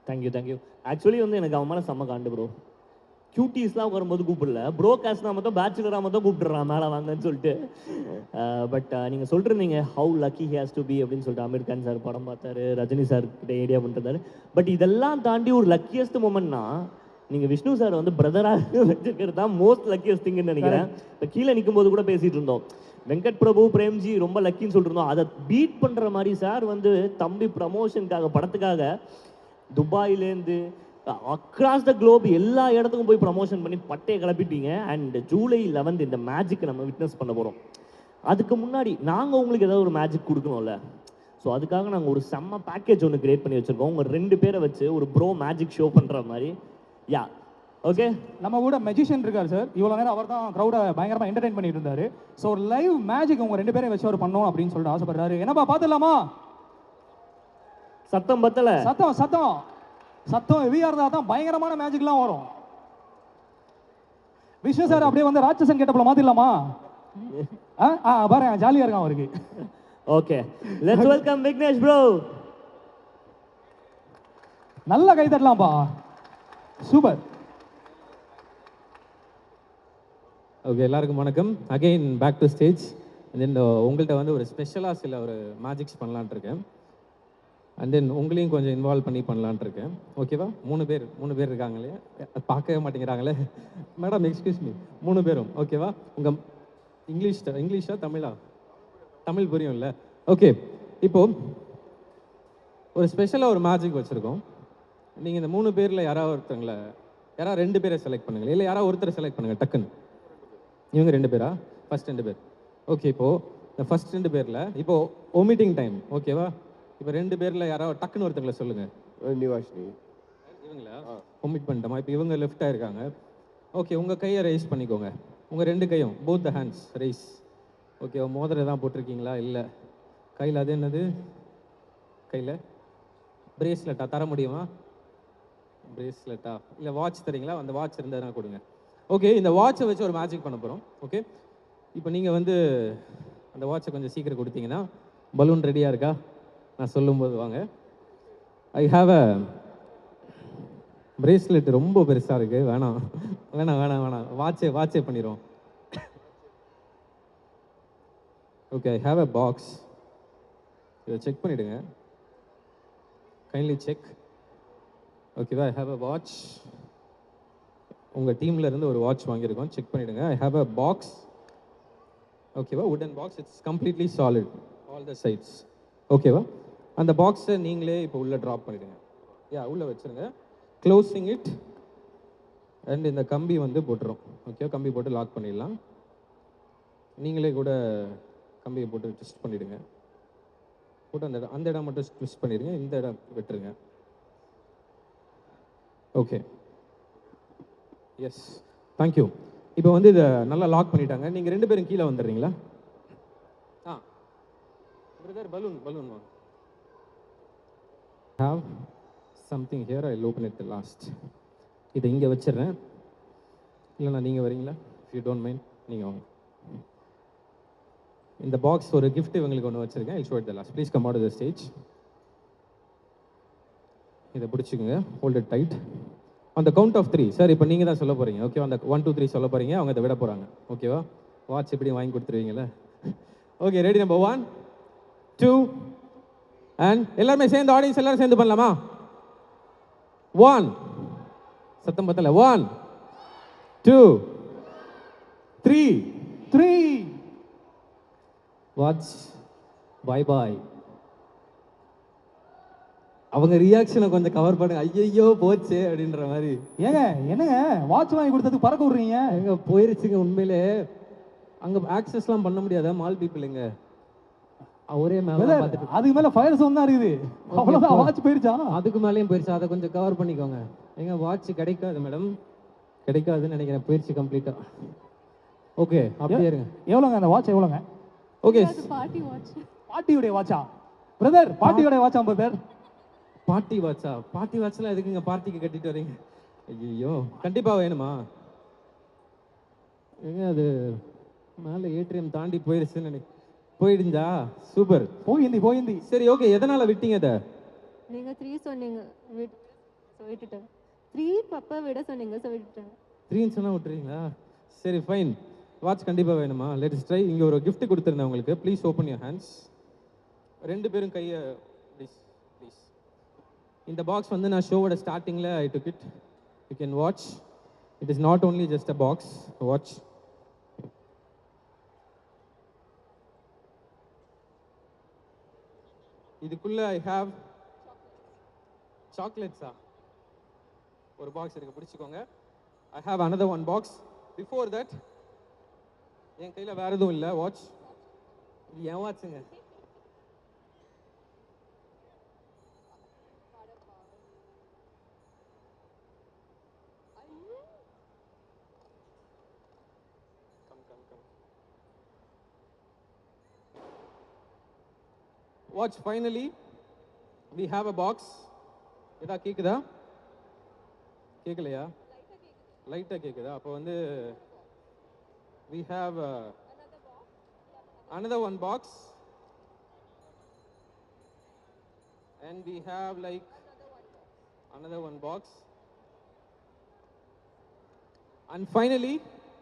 தேங்க்யூ. ஆக்சுவலி வந்து எனக்கு அவன் மேலே செம்ம காண்டு ப்ரோ. கியூட்டிஸ்லாம் வரும்போது கூப்பிடல, ப்ரோகாஸ்ட்னா மட்டும் பேச்சுலராக மட்டும் கூப்பிட்டுறான் மேலே வாங்கன்னு சொல்லிட்டு. பட் நீங்கள் சொல்லிருந்தீங்க how lucky he has to be அப்படின்னு சொல்லிட்டு. அமீர் கான் சார் படம் பார்த்தாரு, ரஜினி சார் கிட்ட ஐடியா பண்ணிருந்தாரு. பட் இதெல்லாம் தாண்டி ஒரு லக்கியஸ்ட் மூமெண்ட்னா நீங்கள் விஷ்ணு சார் வந்து பிரதராக வச்சிருக்கிறது தான் மோஸ்ட் லக்கியஸ்ட் திங்குன்னு நினைக்கிறேன். இப்போ கீழே நிற்கும் போது கூட பேசிகிட்டு இருந்தோம், வெங்கட் பிரபு பிரேம்ஜி ரொம்ப லக்கின்னு சொல்லிட்டு இருந்தோம். அதை பீட் பண்ணுற மாதிரி சார் வந்து தம்பி ப்ரமோஷனுக்காக படத்துக்காக துபாயிலேருந்து அக்ராஸ் த குளோப் எல்லா இடத்துக்கும் போய் ப்ரமோஷன் பண்ணி பட்டையை கிளப்பிட்டீங்க. அண்ட் ஜூலை 11 இந்த மேஜிக்கை நம்ம விட்னஸ் பண்ண போகிறோம். அதுக்கு முன்னாடி நாங்கள் உங்களுக்கு ஏதாவது ஒரு மேஜிக் கொடுக்கணும்ல. ஸோ அதுக்காக நாங்கள் ஒரு செம்ம பேக்கேஜ் ஒன்று கிரியேட் பண்ணி வச்சுருக்கோம். உங்கள் 2 பேரை வச்சு ஒரு ப்ரோ மேஜிக் ஷோ பண்ணுற மாதிரி. Yeah okay. நம்ம கூட மெஜிஷியன் இருக்கார் சார். இவ்வளோ நேரம் அவர் தான் க்ரௌடை பயங்கரமாக என்டர்டைன் பண்ணிட்டு இருந்தாரு. ஸோ ஒரு லைவ் மேஜிக் உங்கள் 2 பேரையும் வச்சு அவர் பண்ணோம் அப்படின்னு சொல்லிட்டு ஆசைப்படுறாரு. என்னப்பா பார்த்துடலாமா? சத்தம் பத்தல. சத்தம் சத்தம் சத்தம் ஹெவியா இருந்தா தான் பயங்கரமான மேஜிக்லாம் வரும். விஷ்ணு சார் அப்படியே வந்து ராட்சசன் கேட்டப்பல மாத்திடலாமா? பாருங்க ஜாலியா இருக்கான் அவருக்கு. Okay, let's welcome Vignesh bro. நல்ல கை தட்டலாம்ப்பா. சூப்பர். ஓகே, எல்லாருக்கும் வணக்கம். Again back to stage. Then உங்கள்கிட்ட வந்து ஒரு ஸ்பெஷலாக சில ஒரு மேஜிக்ஸ் பண்ணலான்ட்டு இருக்கேன். அண்ட் தென் உங்களையும் கொஞ்சம் இன்வால்வ் பண்ணி பண்ணலான்ட்டு இருக்கேன். ஓகேவா? 3 பேர் இருக்காங்களே, பார்க்கவே மாட்டேங்கிறாங்களே மேடம், எக்ஸ்கியூஸ் மீ. 3 பேரும் ஓகேவா? உங்கள் இங்கிலீஷா தமிழா? தமிழ் புரியும்ல? ஓகே. இப்போது ஒரு ஸ்பெஷலாக ஒரு மேஜிக் வச்சுருக்கோம். நீங்கள் இந்த 3 பேரில் யாராவது 2 பேரை செலக்ட் பண்ணுங்கள். இல்லை யாராவது ஒருத்தரை செலக்ட் பண்ணுங்கள் டக்குன்னு. இவங்க 2 பேரா? ஃபர்ஸ்ட் 2 பேர். ஓகே இப்போது இந்த ஃபர்ஸ்ட் 2 பேரில் இப்போது ஒமிட்டிங் டைம் ஓகேவா? இப்போ 2 பேரில் யாராவது டக்குன்னு ஒருத்தங்களை சொல்லுங்கள். நிவாஷினி இவங்களா ஒமிட் பண்ணிட்டோமா? இப்போ இவங்க லெஃப்டாக இருக்காங்க. ஓகே உங்கள் கையை ரைஸ் பண்ணிக்கோங்க. உங்கள் 2 கையும் both the hands raise. Okay மோதிரம் தான் போட்டிருக்கீங்களா? இல்லை. கையில் அது என்னது? கையில் பிரேஸ்லெட்டா தர முடியுமா? பிரேஸ்லெட்டா இல்லை வாட்ச் தரீங்களா? அந்த வாட்ச் இருந்ததுனா கொடுங்க. ஓகே இந்த வாட்சை வச்சு ஒரு மேஜிக் பண்ண போகிறோம். ஓகே இப்போ நீங்கள் வந்து அந்த வாட்சை கொஞ்சம் சீக்கிரம் கொடுத்தீங்கன்னா பலூன் ரெடியாக இருக்கா? நான் சொல்லும்போது வாங்க. ஐ ஹாவ் அ பிரேஸ்லெட் ரொம்ப பெருசாக இருக்குது. வேணாம் வேணாம் வேணாம் வேணாம் வாட்சே பண்ணிடுவோம். Okay I have a box. இதை செக் பண்ணிவிடுங்க. Kindly check. ஓகேவா? I have a watch. உங்கள் டீமில் இருந்து ஒரு வாட்ச் வாங்கியிருக்கோம். செக் பண்ணிவிடுங்க. I have a box. ஓகேவா? Wooden box. It's completely solid all the sides. ஓகேவா? அந்த பாக்ஸை நீங்களே இப்போ உள்ளே ட்ராப் பண்ணிவிடுங்க. உள்ளே வச்சுருங்க. க்ளோசிங் இட் அண்ட் இந்த கம்பி வந்து போட்டுரும். ஓகே கம்பி போட்டு லாக் பண்ணிடலாம். நீங்களே கூட கம்பியை போட்டு ட்விஸ்ட் பண்ணிவிடுங்க. போட்டு அந்த இடம் மட்டும் ட்விஸ்ட் பண்ணிடுங்க. இந்த இடம் விட்டுருங்க. Okay yes thank you. இப்போ வந்து இதை நல்லா லாக் பண்ணிட்டாங்க. நீங்கள் 2 பேரும் கீழே வந்துடுறீங்களா? பிரதர் பலூன் வாங்க. Have something here. I open it last. இதை இங்கே வச்சிடுறேன். இல்லைண்ணா நீங்கள் வரீங்களா? இஃப் யூ டோன்ட் மைண்ட் நீங்கள் வாங்க. இந்த பாக்ஸ் ஒரு கிஃப்ட் இவங்களுக்கு ஒன்று வச்சிருக்கேன். I show it the last. Please come out to the stage. இதை பிடிச்சிக்கோங்க. Hold it tight. அந்த கவுண்ட் ஆஃப் 3 சார் இப்போ நீங்கள் தான் சொல்ல போகிறீங்க. ஓகேவா? அந்த 1 2 3 சொல்ல போகிறீங்க. அவங்க இதை விட போகிறாங்க. ஓகேவா? வாட்ச் எப்படி வாங்கி கொடுத்துருவீங்களே. Okay ready? நம்பர் 1 2 அண்ட் எல்லாருமே சேர்ந்து ஆடியன்ஸ் எல்லாரும் சேர்ந்து பண்ணலாமா? 1 சத்தம் பத்தல. 1 2 3 வாட்ச் பாய் பாய். அவங்க ரியாக்ஷனை கொஞ்சம் கவர் பண்ணுங்க. ஐயோ போச்சு அப்படின்ற மாதிரி. ஏங்க என்னங்க வாட்ச் வாங்கி கொடுத்ததுக்கு பறக்க விடுறீங்க? எங்க போயிருச்சுங்க. உண்மையிலே அங்க ஆக்சஸ்லாம் பண்ண முடியாத மால் பீப்புள் எங்க ஒரே மேல பார்த்துட்டு அதுக்கு மேல ஃபயர் சவுண்ட் தான் இருக்குது. அவ்வளவுதான் வாட்ச் போயிருச்சா? அதுக்கு மேலேயும் போயிருச்சு. அதை கொஞ்சம் கவர் பண்ணிக்கோங்க. எங்க வாட்ச் கிடைக்காது மேடம். கிடைக்காதுன்னு நினைக்கிறேன். போயிருச்சு கம்ப்ளீட்டா. ஓகே அப்படியே இருங்க. எவ்வளோங்க அந்த வாட்ச்? எவ்வளோங்க? Okay party watch. பார்ட்டியோடைய வாட்சா பிரதர்? பார்ட்டியோடைய வாட்சா பிரதர்? பார்ட்டி வாட்சா? பார்ட்டி வாட்ச்லாம் எதுக்குங்க பார்ட்டிக்கு கட்டிட்டு வரீங்க? ஐயோ கண்டிப்பாக வேணுமா? ஏங்க அது மேலே ஏடிஎம் தாண்டி போயிருச்சுன்னு போயிடுஞ்சா? சூப்பர். போயிந்தி. சரி ஓகே எதனால் விட்டீங்க அதை? நீங்கள் 3 சொன்னீங்க விட்டுட்டேன். 3 பப்பா விட சொன்னீங்க விட்டுட்டேன். 3ன்னு சொன்னால் விட்டுறீங்களா? சரி ஃபைன். வாட்ச் கண்டிப்பாக வேணுமா? Let's try. இங்கே ஒரு gift கொடுத்துருந்தேன் உங்களுக்கு. Please open your hands. 2 பேரும் கையை ப்ளீஸ். இந்த பாக்ஸ் வந்து நான் ஷோவோட ஸ்டார்டிங்கில் I took it. You can watch. It is not only just a box. Watch. இதுக்குள்ள ஐ ஹாவ் சாக்லேட்ஸா ஒரு பாக்ஸ் இருக்கு. பிடிச்சிக்கோங்க. I have another one box. Before that என் கையில் வேற எதுவும் இல்லை. வாட்ச். இது என் வாட்சுங்க. Watch, finally we have a box. இதா கேக்குதா? கேக்கலையா? லைட்டா கேக்குதா? அப்போ வந்து we have another one box and we have like another one box and finally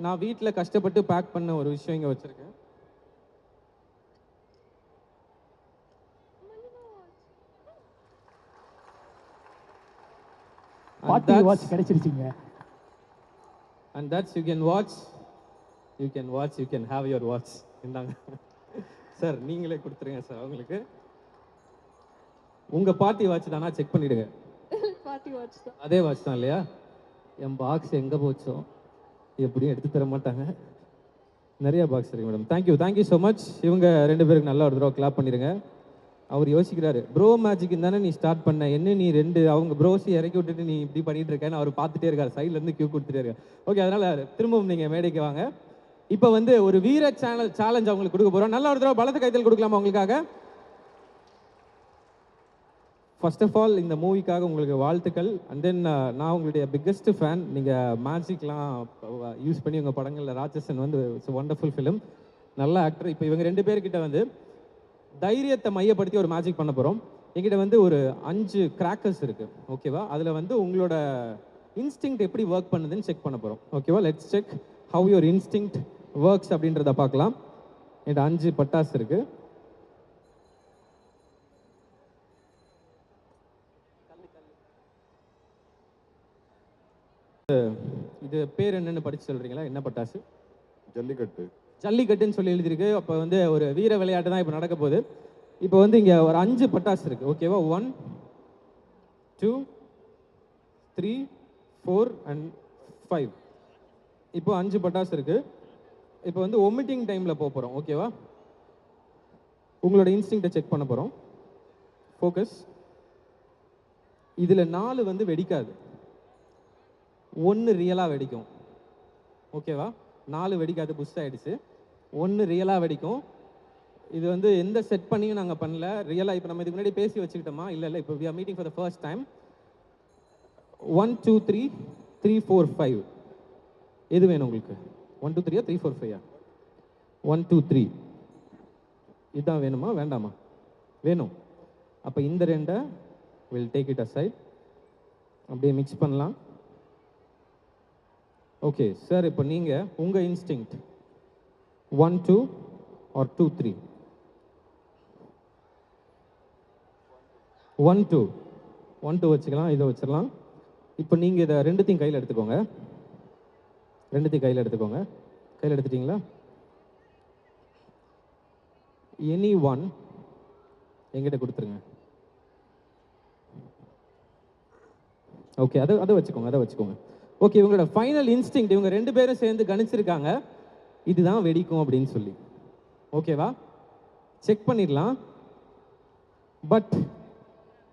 நான் வீட்டில் கஷ்டப்பட்டு பேக் பண்ண ஒரு விஷயம் இங்கே வச்சிருக்கேன். பார்ட்டி வாட்ச் கிடைச்சிருச்சுங்க. And that's you can watch, you can have your watch. இந்தாங்க சார், நீங்களே கொடுத்துருங்க சார் அவங்களுக்கு. உங்க பார்ட்டி வாட்ச் தானா? செக் பண்ணிடுங்க. பார்ட்டி வாட்ச் தான். அதே வாட்ச் தான் இல்லையா? என் பாக்ஸ் எங்க போச்சோ எப்படியும் எடுத்து தர மாட்டாங்க. நிறைய பாக்ஸ் இருக்கு மேடம். Thank you so much. இவங்க 2 பேருக்கு நல்லா ஒரு தடவை கிளாப் பண்ணிடுங்க. அவர் யோசிக்கிறாரு, ப்ரோ மேஜிக் தானே நீ ஸ்டார்ட் பண்ண, என்ன நீ 2 அவங்க ப்ரோஸி இறக்கி விட்டுட்டு நீ இப்படி பண்ணிட்டு இருக்கேன்னு அவர் பார்த்துட்டே இருக்காரு, சைட்லேருந்து கியூ கொடுத்துட்டே இருக்காரு. ஓகே, அதனால் திரும்பவும் நீங்கள் மேடைக்கு வாங்க. இப்போ வந்து ஒரு வீர சேலஞ்ச் அவங்களுக்கு கொடுக்க போகிறோம். நல்ல ஒரு தடவை பலத்த கைத்தல் கொடுக்கலாமா அவங்களுக்காக? ஃபர்ஸ்ட் ஆஃப் ஆல் இந்த மூவிக்காக உங்களுக்கு வாழ்த்துக்கள். அண்ட் தென் நான் உங்களுடைய பிக்கெஸ்ட் ஃபேன். நீங்கள் மேஜிக்லாம் யூஸ் பண்ணி உங்கள் படங்களில் ராட்சசன் வந்து இட்ஸ் ஒண்டர்ஃபுல் ஃபிலிம், நல்ல ஆக்டர். இப்போ இவங்க 2 பேர்கிட்ட வந்து தைரியத்தை மையப்படுத்தி ஒரு மேஜிக் பண்ண போகிறோம். எங்கிட்ட வந்து ஒரு 5 கிராக்கர்ஸ் இருக்குது, ஓகேவா? அதில் வந்து உங்களோட இன்ஸ்டிங்க்ட் எப்படி ஒர்க் பண்ணுதுன்னு செக் பண்ண போகிறோம், ஓகேவா? Let's check have your instinct works அப்படின்றத பார்க்கலாம். என்கிட்ட 5 பட்டாசு இருக்குது. இது பேர் என்னன்னு படிச்சு சொல்றீங்களா? என்ன பட்டாசு? ஜல்லிக்கட்டு. ஜல்லிக்கட்டுன்னு சொல்லி எழுதியிருக்கு. அப்போ வந்து ஒரு வீர விளையாட்டு தான் இப்போ நடக்க போகுது. இப்போ வந்து இங்கே ஒரு 5 பட்டாசு இருக்கு, ஓகேவா? 1 2 3 4 and 5. இப்போ 5 பட்டாசு இருக்கு. இப்போ வந்து ஒமிட்டிங் டைம்ல போகிறோம், ஓகேவா? உங்களோட இன்ஸ்டிங்க்டை செக் பண்ண போகிறோம். ஃபோக்கஸ். இதில் 4 வந்து வெடிக்காது, 1 ரியலாக வெடிக்கும், ஓகேவா? 4 வெடிக்காது, புஷ் ஆகிடுச்சு. 1 ரியலாக வெடிக்கும். இது வந்து எந்த செட் பண்ணியும் நாங்கள் பண்ணல, ரியலாக. இப்போ நம்ம இதுக்கு முன்னாடி பேசி வச்சுக்கிட்டோமா? இல்லை, இப்போ we are meeting for the first time. 1 2 3 3 4 5. எது வேணும் உங்களுக்கு? 1 2 3 3 4 5? 1 2 3 இதுதான் வேணுமா வேண்டாமா? வேணும். அப்போ இந்த 2 வில் டேக் இட் aside. அப்படியே மிக்ஸ் பண்ணலாம். ஓகே சார், இப்போ நீங்கள் உங்கள் இன்ஸ்டிங்க்ட் 1 2 or 2 3? 1 2 1 2 வச்சுக்கலாம், இதை வச்சிடலாம். இப்போ நீங்கள் இதை 2த்தையும் கையில் எடுத்துக்கோங்க. 2த்தையும் கையில் எடுத்துக்கோங்க. கையில் எடுத்துட்டீங்களா? எனி ஒன் எங்கிட்ட கொடுத்துருங்க. ஓகே, அதை வச்சுக்கோங்க. ஓகே, இவங்களோட ஃபைனல் இன்ஸ்டிங்க்ட் இவங்க 2 பேரும் சேர்ந்து கணிச்சிருக்காங்க, இதுதான் வெடிக்கும் அப்படின்னு சொல்லி, ஓகேவா? செக் பண்ணிடலாம். பட்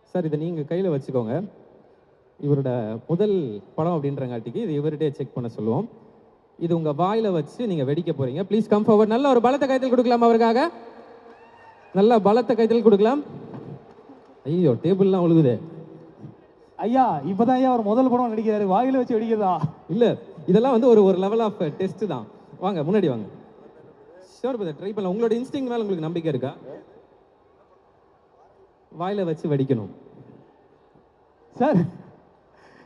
சார், இதை நீங்கள் கையில் வச்சுக்கோங்க. இவரோட முதல் படம் அப்படின்றங்காட்டிக்கு இது இவர்கிட்டே செக் பண்ண சொல்லுவோம். இது உங்கள் வாயில் வச்சு நீங்கள் வெடிக்க போகிறீங்க. Please come forward. நல்ல ஒரு பலத்த கைத்தல் கொடுக்கலாம் அவருக்காக. நல்ல பலத்த கைத்தல் கொடுக்கலாம். ஐயோ, டேபிள்லாம் ஒழுகுதே. ஐயா, இப்போதான் ஐயா ஒரு முதல் படம் நடிக்கிறாரு, வாயில வச்சு வெடிக்கிறதா? இல்லை, இதெல்லாம் வந்து ஒரு லெவல் ஆஃப் டெஸ்ட் தான். வாங்க, முன்னாடி வாங்க. ஷோர் பதர், ட்ரை பண்ணலாம். உங்களோட இன்ஸ்டிங் மேலே உங்களுக்கு நம்பிக்கை இருக்கா? வாயில வச்சு வெடிக்கணும். சார்,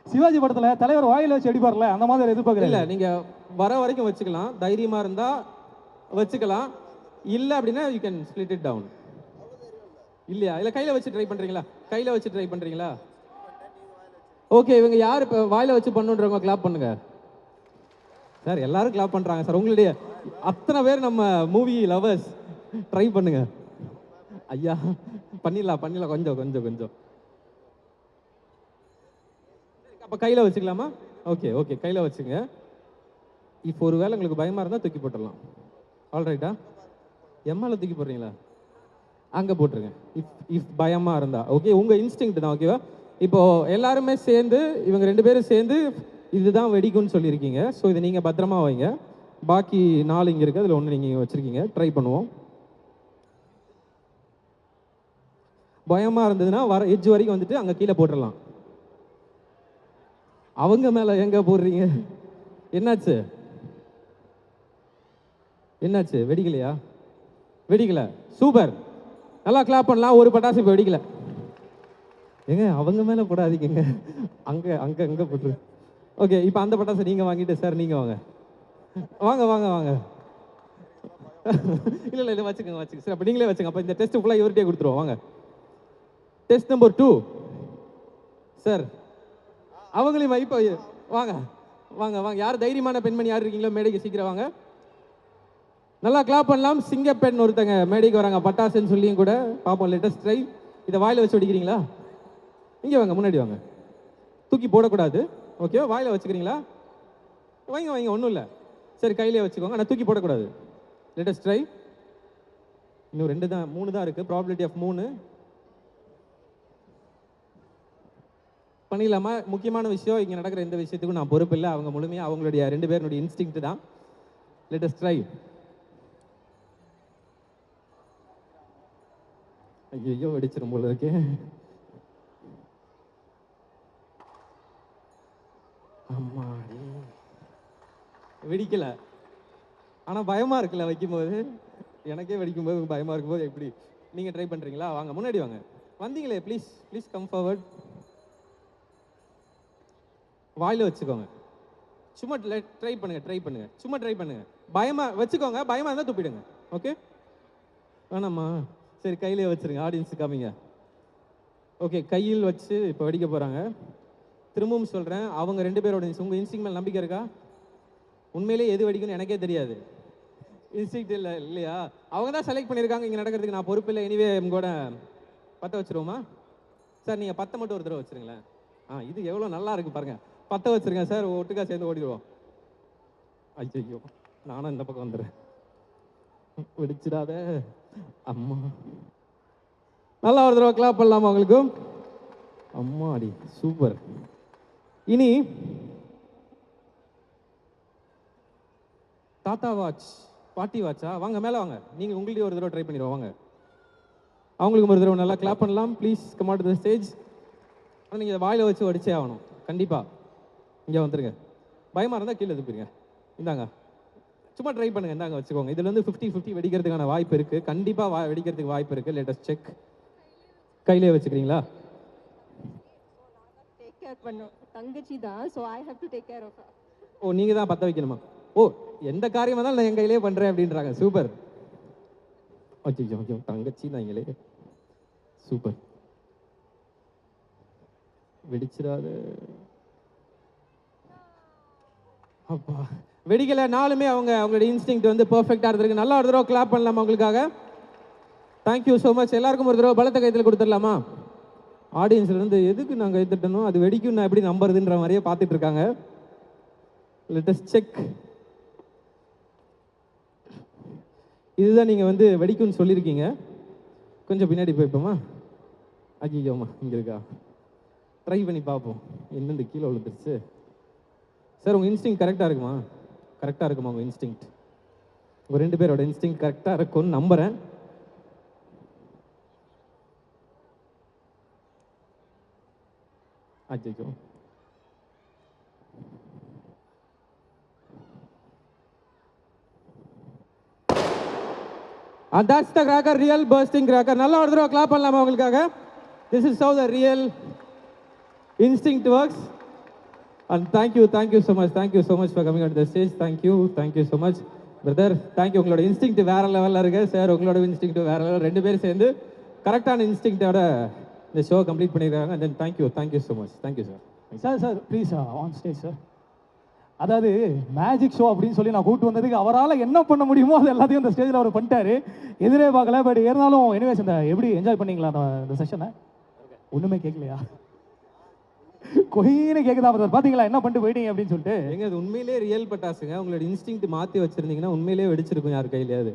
சிவாஜி படத்துல தலைவர் வாயில வச்சு வெடிப்பார்ல, அந்த மாதிரி எதிர்பார்க்கல. இல்லை, நீங்கள் வர வரைக்கும் வச்சுக்கலாம், தைரியமாக இருந்தால் வச்சுக்கலாம். இல்லை அப்படின்னா you can split it down. இல்லையா? இல்லை கையில் வச்சு ட்ரை பண்ணுறீங்களா? கையில் வச்சு ட்ரை பண்ணுறீங்களா? ஓகே, இவங்க யார் இப்போ வாயில வச்சு பண்ணுன்றவங்க கிளாப் பண்ணுங்க. சார், எல்லாரும் கிளாப் பண்ணுறாங்க சார். உங்களுடைய அத்தனை பேர் நம்ம மூவி லவர்ஸ், ட்ரை பண்ணுங்க. ஐயா, பண்ணிடலாம். கொஞ்சம். அப்போ கையில் வச்சுக்கலாமா? ஓகே, கையில் வச்சுங்க. இப்போ ஒரு வேளை உங்களுக்கு பயமாக இருந்தால் தூக்கி போட்டுடலாம். ஆல்ரைட்டா? எம்மால தூக்கி போடுறீங்களா? அங்கே போட்டுருங்க. இஃப் பயமாக இருந்தா. ஓகே, உங்கள் இன்ஸ்டிங்க்ட் தான், ஓகேவா? இப்போ எல்லாருமே சேர்ந்து, இவங்க 2 பேரும் சேர்ந்து இதுதான் வெடிக்கும்னு சொல்லியிருக்கீங்க. ஸோ இதை நீங்கள் பத்திரமா வைங்க. பாக்கி 4 இங்கே இருக்குது, அதில் 1 நீங்கள் வச்சுருக்கீங்க. ட்ரை பண்ணுவோம். பயமாக இருந்ததுன்னா வர எட்ஜ் வரைக்கும் வந்துட்டு அங்கே கீழே போட்டுடலாம். அவங்க மேலே எங்கே போடுறீங்க? என்னாச்சு? வெடிக்கலையா? வெடிக்கல. சூப்பர், நல்லா கிளாப் பண்ணலாம். ஒரு பட்டாசு இப்போ வெடிக்கல. ஏங்க, அவங்க மேலே போடாதீங்க, அங்கே போட்டுரு. ஓகே, இப்போ அந்த பட்டாசை நீங்கள் வாங்கிட்டு சார் நீங்கள் வாங்க. இல்லை, இதை வச்சுக்கோங்க சார். அப்போ நீங்களே வச்சுங்க. அப்போ இந்த டெஸ்ட் ஃபுல்லாக இவர்கிட்டே கொடுத்துருவோம். வாங்க, டெஸ்ட் நம்பர் 2 சார். அவங்களையும் இப்போ வாங்க. யார் தைரியமான பெண்மணி யார் இருக்கீங்களோ மேடைக்கு சீக்கிரம் வாங்க. நல்லா கிளாப் பண்ணலாம். சிங்கப்பெண் ஒருத்தங்க மேடைக்கு வராங்க, பட்டாசுன்னு சொல்லியும் கூட பார்ப்போம். Latest try. இதை வாயில் வச்சு வெடிக்கிறீங்களா? இங்கே வாங்க, முன்னாடி வாங்க. தூக்கி போடக்கூடாது, ஓகே? வாயில் வச்சுக்கிறீங்களா? வைங்க, ஒன்றும் இல்லை. சரி, கையிலே வச்சுக்கோங்க, ஆனால் தூக்கி போடக்கூடாது. Let us try. இன்னும் 2 தான் 3 தான் இருக்குது, ப்ராபபிலிட்டி ஆஃப் 3 பண்ணிடலாமா? முக்கியமான விஷயம், இங்கே நடக்கிற எந்த விஷயத்துக்கும் நான் பொறுப்பு இல்லை. அவங்க முழுமையாக அவங்களுடைய 2 பேருடைய இன்ஸ்டிங்க்ட் தான். Let us try. ஐயோ வெடிச்சிடும் போல இருக்கே. அம்மாடி வெடிக்கல, ஆனால் பயமாக இருக்குல்ல வைக்கும்போது. எனக்கே வெடிக்கும்போது பயமாக இருக்கும்போது எப்படி? நீங்கள் ட்ரை பண்ணுறீங்களா? வாங்க முன்னாடி வாங்க. வந்தீங்களே, ப்ளீஸ் ப்ளீஸ் கம் ஃபார்வர்ட். வாயில் வச்சுக்கோங்க. சும்மா ட்ரை பண்ணுங்க. சும்மா ட்ரை பண்ணுங்க. பயமாக வச்சுக்கோங்க. பயமாக இருந்தால் துப்பிடுங்க. ஓகே வேணாம்மா? சரி, கையிலே வச்சுருங்க. ஆடியன்ஸு காமிங்க. ஓகே, கையில் வச்சு இப்போ வெடிக்க போகிறாங்க. திரும்பவும் சொல்கிறேன், அவங்க 2 பேரோட உங்கள் இன்ஸ்டிங் மேலே நம்பிக்கை இருக்கா? உண்மையிலேயே எது வெடிக்கும்னு எனக்கே தெரியாது. இன்ஸ்டிங்க்ட் இல்லை இல்லையா? அவங்க தான் செலக்ட் பண்ணியிருக்காங்க. இங்கே நடக்கிறதுக்கு நான் பொறுப்பு இல்லை. எனிவே கூட பற்ற வச்சுருவோமா? சார் நீங்கள் 10 மட்டும் ஒரு தடவை வச்சுருங்களேன். இது எவ்வளோ நல்லா இருக்குது பாருங்கள். 10 வச்சுருங்க சார், ஒட்டுக்கா சேர்ந்து ஓடிடுவோம். ஐயோ, நானும் இந்த பக்கம் வந்துடுறேன். வெடிச்சிடாத அம்மா. நல்லா ஒரு தடவை கிளாப் பண்ணலாமா உங்களுக்கு? அம்மாடி சூப்பர். இனி தாத்தா வாட்ச், பாட்டி வாட்சா? வாங்க மேலே வாங்க. நீங்கள் உங்கள்கிட்ட ஒரு தடவை ட்ரை பண்ணிடுவோம். வாங்க, அவங்களுக்கு ஒரு தடவை நல்லா கிளாப் பண்ணலாம். Please come out to the stage. ஆனால் நீங்கள் இதை வாயில் வச்சு வடிச்சே ஆகணும் கண்டிப்பாக. இங்கே வந்துருங்க. பயமாக இருந்தால் கீழே துப்பிடுங்க. இந்தாங்க, சும்மா ட்ரை பண்ணுங்கள். இந்தாங்க வச்சுக்கோங்க. இதில் வந்து 50-50 வெடிக்கிறதுக்கான வாய்ப்பு இருக்குது. கண்டிப்பாக வெடிக்கிறதுக்கு வாய்ப்பு இருக்குது. Latest check. கையிலே வச்சுக்கிறீங்களா? டேக் கேர் பண்ணும் தங்கச்சி தான், so I have to take care of her. ஓ, நீங்கள் தான் பற்ற வைக்கணுமா? ஓ, எந்த காரியமாக இருந்தாலும் நான் என் கையிலே பண்ணுறேன் அப்படின்றாங்க. சூப்பர். ஓகே, தங்கச்சி நீங்களே. சூப்பர். வெடிச்சிடாத. அப்பா வெடிக்கலை. 4மே அவங்களுடைய இன்ஸ்டிங்க்ட் வந்து பர்ஃபெக்டாக இருந்திருக்கு. நல்லா ஒரு தடவை கிளாப் பண்ணலாமா உங்களுக்காக? Thank you so much. எல்லாருக்கும் ஒரு தடவை பலத்த கைத்தில் கொடுத்துடலாமா? ஆடியன்ஸ்லேருந்து எதுக்கு நாங்கள் கைத்தட்டணும், அது வெடிக்கும் நான் எப்படி நம்புறதுன்ற மாதிரியே பார்த்துட்டு இருக்காங்க. Let us check. இதுதான் நீங்கள் வந்து வெடிக்கும்னு சொல்லியிருக்கீங்க. கொஞ்சம் பின்னாடி போய்ப்போமா? ஐயோம்மா, இங்கே இருக்கா? ட்ரை பண்ணி பார்ப்போம். என்னென்று கீழே விழுந்துருச்சு. சார், உங்கள் இன்ஸ்டிங் கரெக்டாக இருக்குமா? கரெக்டாக இருக்குமா உங்கள் இன்ஸ்டிங்? உங்கள் 2 பேரோட இன்ஸ்டிங் கரெக்டாக இருக்கும்னு நம்புகிறேன். ஐயோ, and that's the cracker, real bursting cracker. நல்லா ஒரு தடவை கிளாப் பண்ணலாமா உங்களுக்காக? This is how the real instinct works. And thank you so much for coming on the stage. Thank you so much brother. Thank you. உங்களோட instinct வேற லெவலில் இருக்கு sir. உங்களோட இன்ஸ்டிங்க்ட் வேற லெவல். 2 பேரும் சேர்ந்து கரெக்டான இன்ஸ்டிங்க்டோட இந்த ஷோ கம்ப்ளீட் பண்ணியிருக்காங்க. And then thank you so much. Thank you sir. Sir please on stage sir. அதாவது மேஜிக் ஷோ அப்படின்னு சொல்லி நான் கூப்பிட்டு வந்ததுக்கு அவரால் என்ன பண்ண முடியுமோ அது எல்லாத்தையும் இந்த ஸ்டேஜில் அவர் பண்ணிட்டாரு. எதிரே பார்க்கல. பட் இருந்தாலும் எனிவேஸ், இந்த எப்படி என்ஜாய் பண்ணீங்களா இந்த செஷனை? ஒன்றுமே கேட்கலையா? கொயின்னு கேட்குதா சார்? பார்த்தீங்களா என்ன பண்ணிட்டு போயிட்டீங்க அப்படின்னு சொல்லிட்டு? எங்க அது உண்மையிலே ரியல் பட்டாசுங்க. உங்களோட இன்ஸ்டிங்க்ட் மாற்றி வச்சிருந்தீங்கன்னா உண்மையிலே வெடிச்சிருக்கும் யார் கையிலையாவது.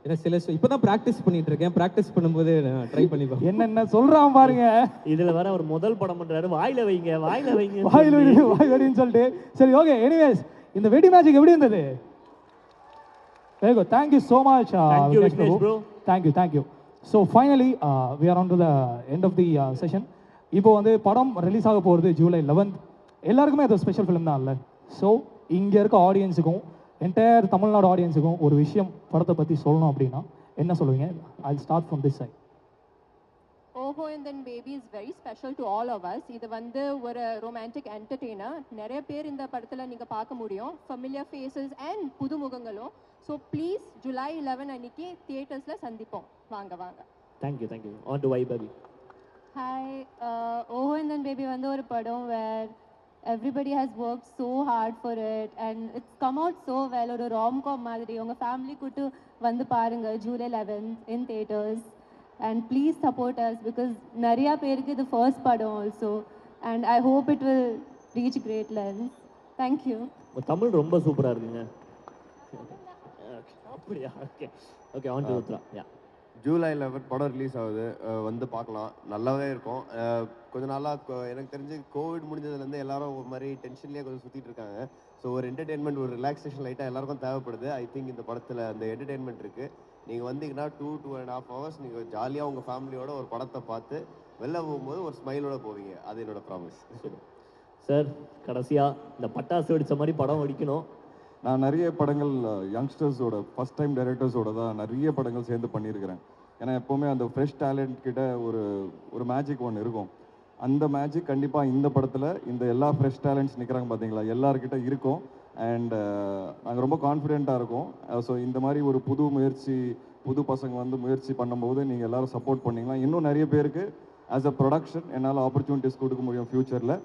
ஏன்னா சில இப்போ தான் ப்ராக்டிஸ் பண்ணிட்டு இருக்கேன். ப்ராக்டிஸ் பண்ணும்போது ட்ரை பண்ணி என்னென்ன சொல்கிறான் பாருங்க. இதில் வர ஒரு முதல் படம் பண்ணுறாரு. வாயில வைங்க வாயில் சொல்லிட்டு. சரி, ஓகே. எனிவேஸ், இந்த வெடி மேஜிக் எப்படி இருந்தது? Very good. Thank you so much. Thank you. So finally we are on to the end of the session. இப்போ வந்து படம் ரிலீஸ் ஆக போகிறது July 11th. எல்லாருக்குமே அது ஸ்பெஷல் ஃபிலிம் தான் இல்லை? ஸோ இங்கே இருக்க ஆடியன்ஸுக்கும் என்டையர் தமிழ்நாடு ஆடியன்ஸுக்கும் ஒரு விஷயம் படத்தை பற்றி சொல்லணும் அப்படின்னா என்ன சொல்லுவீங்க? I start from this side. ஓஹோ and then baby is very special to all of us. இது வந்து ஒரு ரொமான்டிக் என்டர்டெய்னர். நிறைய பேர் இந்த படத்தில் நீங்கள் பார்க்க முடியும். ஃபெமிலியர் ஃபேஸஸ் அண்ட் புது முகங்களும். ஸோ ப்ளீஸ் July 11 அன்னைக்கு தியேட்டர்ஸில் சந்திப்போம். வாங்க. Thank you. On to Vaibhavi. Hi. ஓஹோ and then baby வந்து ஒரு படம் where everybody has worked so hard for it and it's come out so well. ஒரு rom-com மாதிரி உங்கள் ஃபேமிலி கூட்டு வந்து பாருங்க July 11th in theaters. And please support us because நிறையா பேருக்கு இது ஃபர்ஸ்ட் படம் also and I hope it will reach great lengths. Thank you. Tamil ரொம்ப சூப்பராக இருக்குங்க. அப்படியா? Okay okay, on to Rudra. Yeah, July 11 படம் ரிலீஸ் ஆகுது. வந்து பார்க்கலாம், நல்லாவே இருக்கும். கொஞ்ச நாளாக எனக்கு தெரிஞ்சு கோவிட் முடிஞ்சதுலேருந்து எல்லாரும் ஒரு மாதிரி டென்ஷன்லேயே கொஞ்சம் சுற்றிட்டு இருக்காங்க. ஸோ ஒரு என்டர்டெயின்மெண்ட், ஒரு ரிலாக்ஸேஷன் லைட்டாக எல்லாருக்கும் தேவைப்படுது. ஐ திங்க் இந்த படத்தில் அந்த என்டர்டெயின்மெண்ட் இருக்குது. நீங்கள் வந்தீங்கன்னா 2.5 hours நீங்கள் ஜாலியாக உங்கள் ஃபேமிலியோட ஒரு படத்தை பார்த்து வெளில போகும்போது ஒரு ஸ்மைலோட போவீங்க. அது என்னோட ப்ராமிஸ். சார் கடைசியாக இந்த பட்டாசு வெடிச்ச மாதிரி படம் வெடிக்கணும். நான் நிறைய படங்கள் யங்ஸ்டர்ஸோட ஃபஸ்ட் டைம் டைரக்டர்ஸோட தான் நிறைய படங்கள் சேர்ந்து பண்ணியிருக்கிறேன். ஏன்னா எப்போவுமே அந்த ஃப்ரெஷ் டேலண்ட் கிட்ட ஒரு மேஜிக் ஒன்று இருக்கும். அந்த மேஜிக் கண்டிப்பாக இந்த படத்தில் இந்த எல்லா ஃப்ரெஷ் டேலண்ட்ஸ் நிற்கிறாங்க பார்த்தீங்களா, எல்லாருக்கிட்ட இருக்கும். அண்ட் நாங்கள் ரொம்ப கான்ஃபிடென்ட்டாக இருக்கோம். ஸோ இந்த மாதிரி ஒரு புது முயற்சி, புது பசங்க வந்து முயற்சி பண்ணும்போது நீங்கள் எல்லோரும் சப்போர்ட் பண்ணிங்கன்னா இன்னும் நிறைய பேருக்கு ஆஸ் அ ப்ரொடக்ஷன் என்னால் ஆப்பர்ச்சுனிட்டிஸ் கொடுக்க முடியும் ஃப்யூச்சரில்.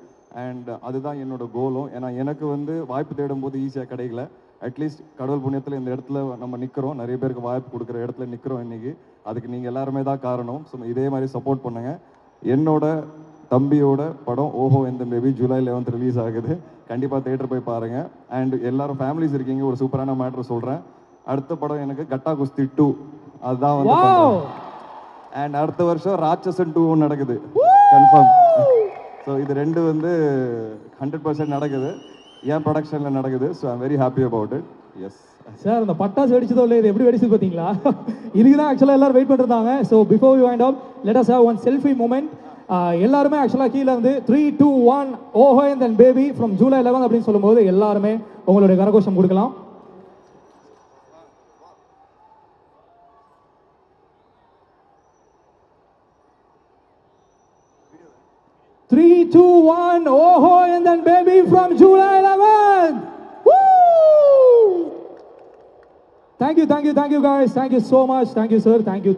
அண்ட் அதுதான் என்னோட கோலும். ஏன்னா எனக்கு வந்து வாய்ப்பு தேடும் போது ஈஸியாக கிடைக்கல. அட்லீஸ்ட் கடவுள் புண்ணியத்தில் இந்த இடத்துல நம்ம நிற்கிறோம், நிறைய பேருக்கு வாய்ப்பு கொடுக்குற இடத்துல நிற்கிறோம் இன்றைக்கி. அதுக்கு நீங்கள் எல்லாருமே தான் காரணம். ஸோ இதே மாதிரி சப்போர்ட் பண்ணுங்கள். என்னோட தம்பியோட படம் ஓஹோ இந்த பேபி ஜூலை 11 ரிலீஸ் ஆகுது. கண்டிப்பாக தேட்டர் போய் பாருங்கள். அண்ட் எல்லாரும் ஃபேமிலிஸ் இருக்கீங்க, ஒரு சூப்பரான மேட்ரு சொல்கிறேன். அடுத்த படம் எனக்கு கட்டா குஸ்தி 2, அதுதான் வந்து. அண்ட் அடுத்த வருஷம் ராட்சசன் 2 நடக்குது கன்ஃபார்ம். ஸோ இது ரெண்டு வந்து 100% நடக்குது, என் ப்ரொடக்ஷனில் நடக்குது. So I'm very happy about it. Yes sir, அந்த பட்டாசு வெடிச்சதோ இல்லை, இது எப்படி வெடிச்சது பார்த்தீங்களா? இதுக்கு தான் ஆக்சுவலாக எல்லாரும் வெயிட் பண்ணிருந்தாங்க. So before we wind up, let us have one selfie moment. எல்லாருமே ஆக்சுவலாக கீழே இருந்து 3, 2, 1 ஓஹோ and then baby from July 11 அப்படின்னு சொல்லும்போது எல்லாருமே உங்களுடைய கரகோஷம் கொடுக்கலாம். 3, 2, 1 ஓஹோ and then baby from July 11th. Woo! Thank you guys, thank you so much, thank you sir, thank you.